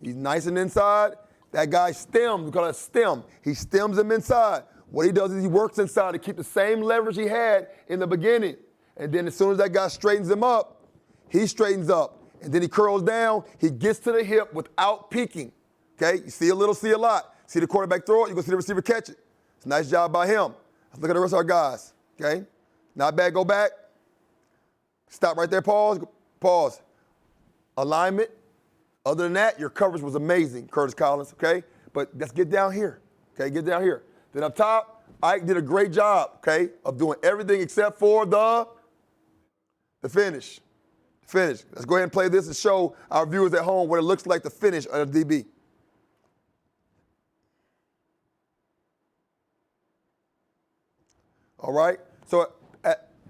He's nice and inside. That guy stems. We call it a stem. He stems him inside. What he does is he works inside to keep the same leverage he had in the beginning. And then as soon as that guy straightens him up, he straightens up. And then he curls down. He gets to the hip without peeking. Okay? You see a little, see a lot. See the quarterback throw it, you're going to see the receiver catch it. It's a nice job by him. Let's look at the rest of our guys. Okay? Not bad. Go back. Stop right there. Pause. Pause. Alignment. Other than that, your coverage was amazing, Curtis Collins. Okay? But let's get down here. Okay? Get down here. Then up top, Ike did a great job, okay, of doing everything except for the finish. Finish. Let's go ahead and play this and show our viewers at home what it looks like to finish on a DB. All right? So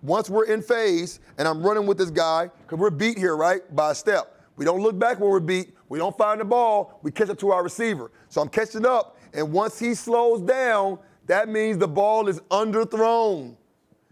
once we're in phase and I'm running with this guy, because we're beat here, right, by a step. We don't look back when we're beat. We don't find the ball. We catch up to our receiver. So I'm catching up. And once he slows down, that means the ball is underthrown.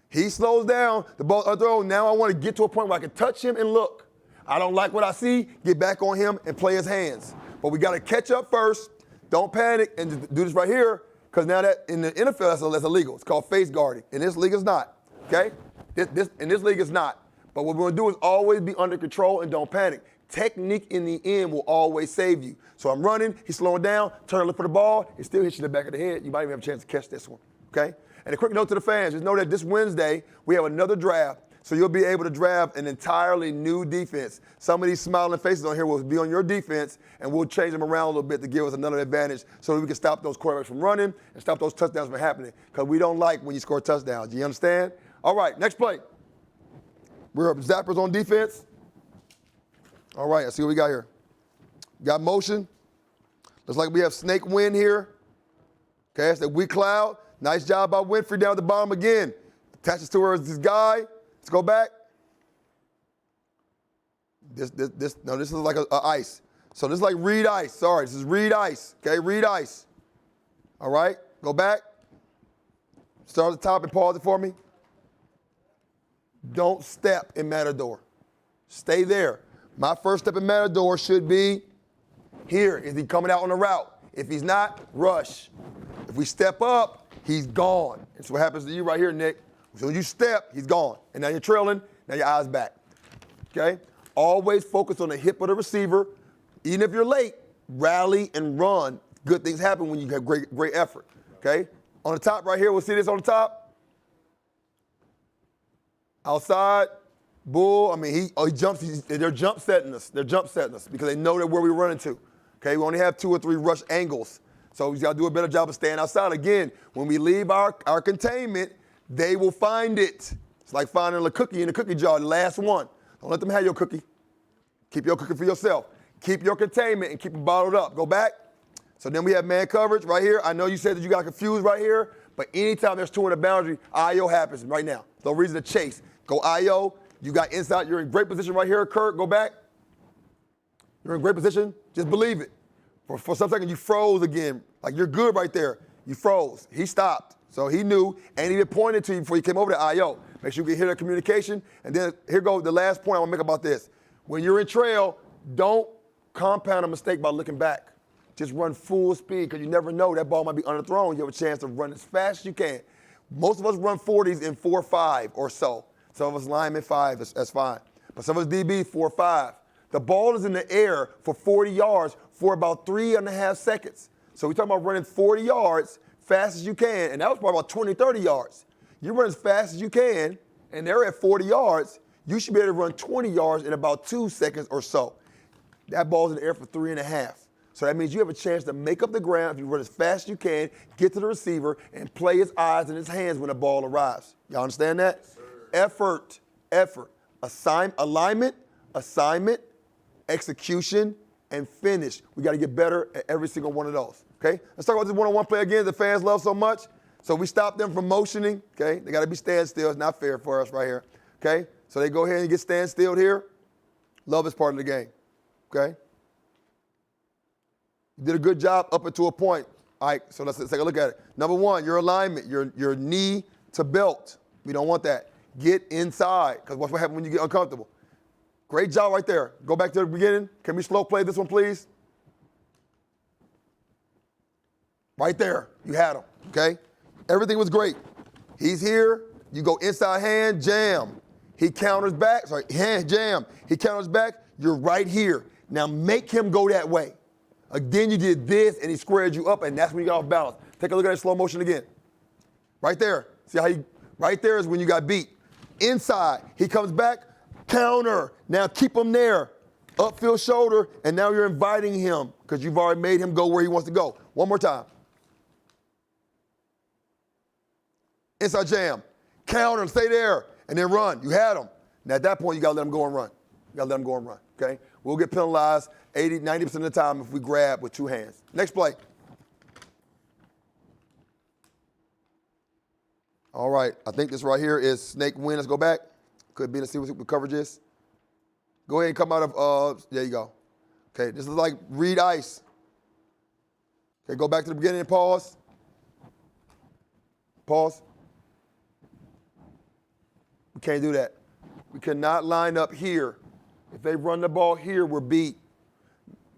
He slows down, the ball underthrown. Now I want to get to a point where I can touch him and look. I don't like what I see, get back on him and play his hands. But we got to catch up first. Don't panic and just do this right here, because now that in the NFL, that's illegal. It's called face guarding. In this league, it's not. Okay? In this league, it's not. But what we're going to do is always be under control and don't panic. Technique in the end will always save you. So I'm running, he's slowing down, turn to look for the ball, it still hits you in the back of the head. You might even have a chance to catch this one, okay? And a quick note to the fans, just know that this Wednesday, we have another draft, so you'll be able to draft an entirely new defense. Some of these smiling faces on here will be on your defense, and we'll change them around a little bit to give us another advantage so that we can stop those quarterbacks from running and stop those touchdowns from happening, because we don't like when you score touchdowns. Do you understand? All right, next play. We're up Zappers on defense. All right, let's see what we got here. Got motion. Looks like we have snake wind here. Okay, that's the weak cloud. Nice job by Winfrey down at the bottom again. Attaches to her as this guy. Let's go back. This is like a ice. So this is like reed ice. Sorry, this is reed ice. Okay, reed ice. All right, go back. Start at the top and pause it for me. Don't step in Matador. Stay there. My first step in Matador should be here. Is he coming out on the route? If he's not, rush. If we step up, he's gone. That's what happens to you right here, Nick. So when you step, he's gone. And now you're trailing, now your eyes back. Okay? Always focus on the hip of the receiver. Even if you're late, rally and run. Good things happen when you have great effort. Okay? On the top right here, we'll see this on the top. Outside, bull, I mean, he jumps, they're jump setting us. They're jump setting us because they know that where we're running to. Okay, we only have 2 or 3 rush angles. So we got to do a better job of staying outside. Again, when we leave our containment, they will find it. It's like finding a cookie in a cookie jar, the last one. Don't let them have your cookie. Keep your cookie for yourself. Keep your containment and keep it bottled up. Go back. So then we have man coverage right here. I know you said that you got confused right here, but anytime there's 2 in the boundary, IO happens right now. No reason to chase. Go IO. You got inside. You're in great position right here, Kurt. Go back. You're in great position. Just believe it. For some second, you froze again. Like, you're good right there. You froze. He stopped. So he knew, and he even pointed to you before you came over to IO. Make sure you can hear the communication. And then here goes the last point I want to make about this. When you're in trail, don't compound a mistake by looking back. Just run full speed, because you never know. That ball might be underthrown. You have a chance to run as fast as you can. Most of us run 40s in 4.5 or so. Some of us linemen 5, that's fine. But some of us DB 4.5. The ball is in the air for 40 yards for about 3.5 seconds. So we're talking about running 40 yards fast as you can, and that was probably about 20, 30 yards. You run as fast as you can, and they're at 40 yards, you should be able to run 20 yards in about 2 seconds or so. That ball's in the air for 3.5. So that means you have a chance to make up the ground if you run as fast as you can, get to the receiver, and play his eyes and his hands when the ball arrives. Y'all understand that? Effort. Alignment, assignment, execution, and finish. We got to get better at every single one of those, okay? Let's talk about this one-on-one play again the fans love so much. So we stop them from motioning, okay? They got to be standstill. It's not fair for us right here, okay? So they go ahead and get standstill here. Love is part of the game, okay? You did a good job up until a point. All right, so let's take a look at it. Number 1, your alignment, your knee to belt. We don't want that. Get inside, because what's what happens when you get uncomfortable? Great job right there. Go back to the beginning. Can we slow play this one, please? Right there. You had him, okay? Everything was great. He's here. You go inside hand, jam. He counters back. Sorry, hand, jam. He counters back. You're right here. Now make him go that way. Again, you did this, and he squared you up, and that's when you got off balance. Take a look at that slow motion again. Right there. See how he, right there is when you got beat. Inside, he comes back, counter. Now keep him there. Upfield shoulder, and now you're inviting him because you've already made him go where he wants to go. One more time. Inside jam. Counter, stay there, and then run. You had him. Now at that point, you got to let him go and run. You got to let him go and run, okay? We'll get penalized 80, 90% of the time if we grab with 2 hands. Next play. All right, I think this right here is snake win. Let's go back. Could be, let's see what the coverage is. Go ahead and come out of, there you go. Okay, this is like reed ice. Okay, go back to the beginning and pause. Pause. We can't do that. We cannot line up here. If they run the ball here, we're beat.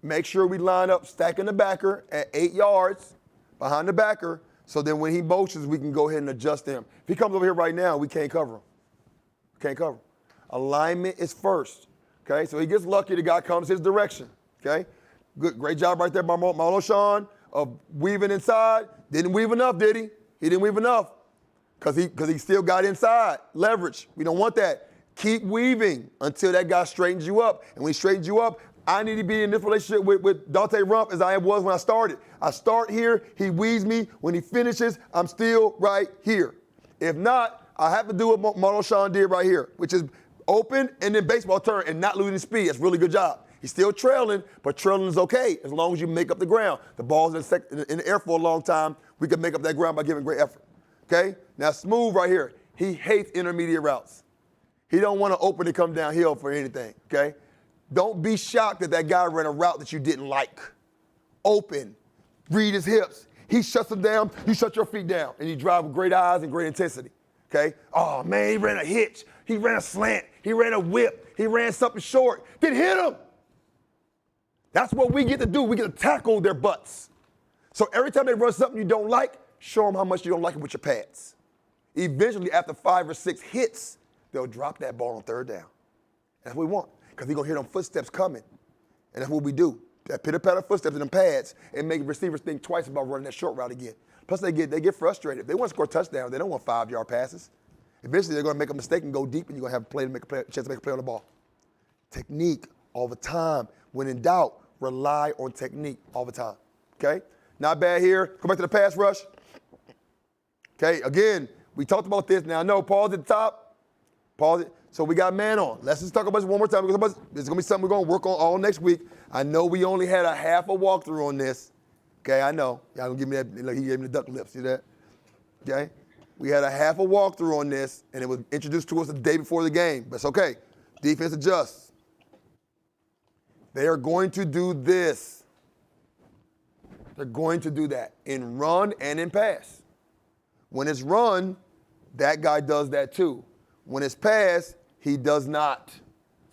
Make sure we line up stacking the backer at 8 yards behind the backer, so then when he motions, we can go ahead and adjust him. If he comes over here right now, we can't cover him. Can't cover. Alignment is first. Okay, so he gets lucky. The guy comes his direction. Okay, good, great job right there by Marlon Sean of weaving inside. Didn't weave enough, did he? He didn't weave enough because he still got inside. Leverage. We don't want that. Keep weaving until that guy straightens you up. And when he straightens you up, I need to be in this relationship with Dante Rump as I was when I started. I start here, he weaves me. When he finishes, I'm still right here. If not, I have to do what Marlon Sean did right here, which is open and then baseball turn and not losing speed. That's a really good job. He's still trailing, but trailing is okay as long as you make up the ground. The ball's in the air for a long time. We can make up that ground by giving great effort. Okay? Now, Smooth right here. He hates intermediate routes. He don't want to open and come downhill for anything, okay? Don't be shocked that guy ran a route that you didn't like. Open. Read his hips. He shuts them down. You shut your feet down. And you drive with great eyes and great intensity, okay? Oh, man, he ran a hitch. He ran a slant. He ran a whip. He ran something short. Then hit him. That's what we get to do. We get to tackle their butts. So every time they run something you don't like, show them how much you don't like it with your pads. Eventually, after 5 or 6 hits, they'll drop that ball on third down. That's what we want, because we're going to hear them footsteps coming. And that's what we do. That pitter-patter footsteps in them pads and make receivers think twice about running that short route again. Plus, they get frustrated. They want to score touchdowns. They don't want 5-yard passes. Eventually, they're going to make a mistake and go deep, and you're going to have a chance to make a play on the ball. Technique all the time. When in doubt, rely on technique all the time, okay? Not bad here. Go back to the pass rush. Okay, again, we talked about this. Now, no, pause at the top. Pause it. So we got man on. Let's just talk about this one more time. This is going to be something we're going to work on all next week. I know we only had a half a walkthrough on this. Okay, I know. Y'all going to give me that. Look, he gave me the duck lips. See that? Okay? We had a half a walkthrough on this, and it was introduced to us the day before the game. But it's okay. Defense adjusts. They are going to do this. They're going to do that in run and in pass. When it's run, that guy does that too. When it's pass, he does not.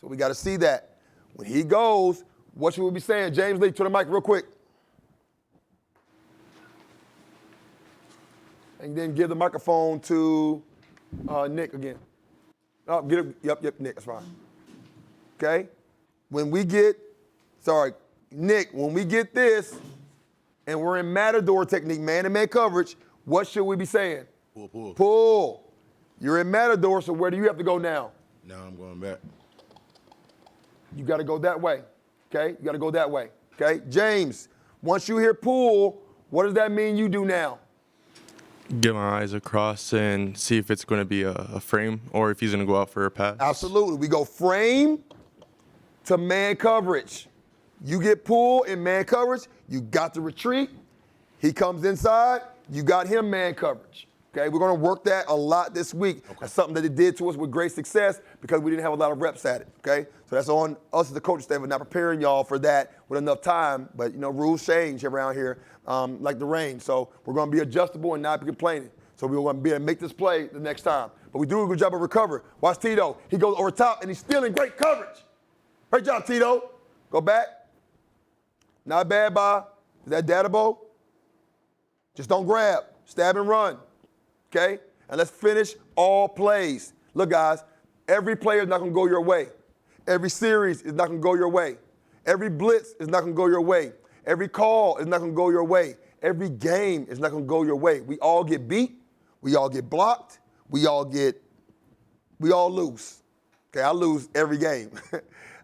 So we got to see that. When he goes, what should we be saying? James Lee, to the mic real quick. And then give the microphone to Nick again. Oh, get it. Yep, Nick, that's fine. Okay? Nick, when we get this, and we're in Matador technique, man-to-man coverage, what should we be saying? Pull. Pull. You're in Matador, so where do you have to go now? Now I'm going back. You got to go that way, okay? You got to go that way, okay? James, once you hear pull, what does that mean you do now? Get my eyes across and see if it's going to be a frame or if he's going to go out for a pass. Absolutely. We go frame to man coverage. You get pull in man coverage, you got to retreat. He comes inside, you got him man coverage. Okay, we're going to work that a lot this week. Okay. That's something that it did to us with great success because we didn't have a lot of reps at it. Okay, so that's on us as the coaching staff. We're not preparing y'all for that with enough time. But you know, rules change around here like the rain. So we're going to be adjustable and not be complaining. So we're going to be able to make this play the next time. But we do a good job of recovery. Watch Tito. He goes over top and he's still in great coverage. Great job, Tito. Go back. Not bad, Bob. Is that Dadabo? Just don't grab. Stab and run. Okay? And let's finish all plays. Look, guys, every play is not going to go your way. Every series is not going to go your way. Every blitz is not going to go your way. Every call is not going to go your way. Every game is not going to go your way. We all get beat. We all get blocked. We all lose. Okay, I lose every game.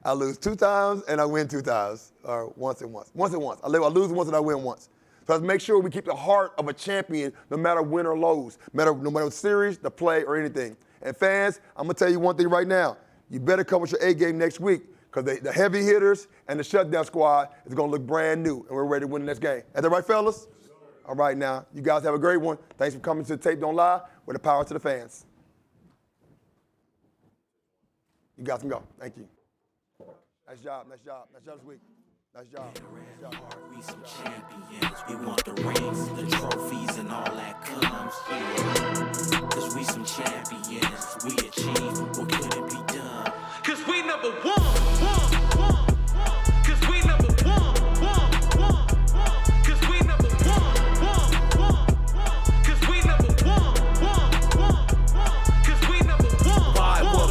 I lose 2 times and I win 2 times, or once and once. Once and once. I lose once and I win once. So let's make sure we keep the heart of a champion no matter win or lose, no matter the series, the play, or anything. And fans, I'm going to tell you one thing right now. You better come with your A game next week because the heavy hitters and the shutdown squad is going to look brand new, and we're ready to win the next game. Is that right, fellas? All right, now. You guys have a great one. Thanks for coming to Tape Don't Lie with the power to the fans. You guys can go. Thank you. Nice job. Nice job. Nice job this week. Nice job. Nice job. We some champions. We want the rings, the trophies, and all that comes. Yeah. Cause we some champions. We achieve what couldn't be done. Cause we number one. Cause we number one. Cause we number one. Cause we number one. Cause we number one. 5 world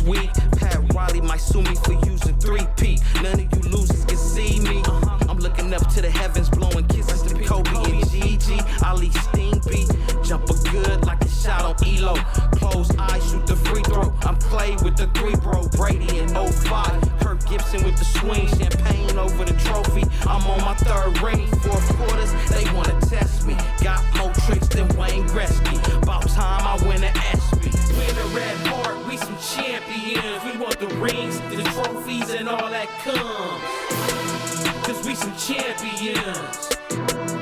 week. Pat Riley might sue me for using 3P. None of you losers can see me. I'm looking up to the heavens, blowing kisses to Kobe and Gigi. Ali Sting beat, jumper good like a shot on ELO. Close eyes, shoot the free throw. I'm Clay with the 3, bro. Brady in 05. Kirk Gibson with the swing, champagne over the trophy. I'm on my 3rd ring, 4th quarters. They wanna test me. Got more tricks than Wayne Gretzky. About time I win an ESPY. Win a red heart, we some champions. We want the rings, the trophies, and all that comes. Cause we some champions.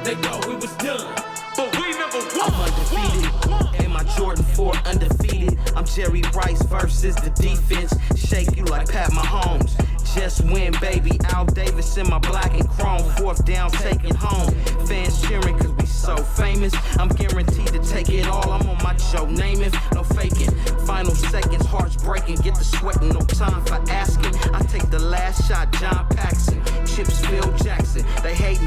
They thought we was done, but we number 1. I'm undefeated, and my Jordan 4 undefeated. I'm Jerry Rice versus the defense. Shake you like Pat Mahomes. Just win, baby. Al Davis in my black and chrome. 4th down, taking home. Fans cheering cause we so famous. I'm guaranteed to take it all. I'm on my show, name it, no faking. Final seconds, hearts breaking. Get the sweating, no time for asking. I take the last shot, John Paxson. Chips, Phil Jackson. They hating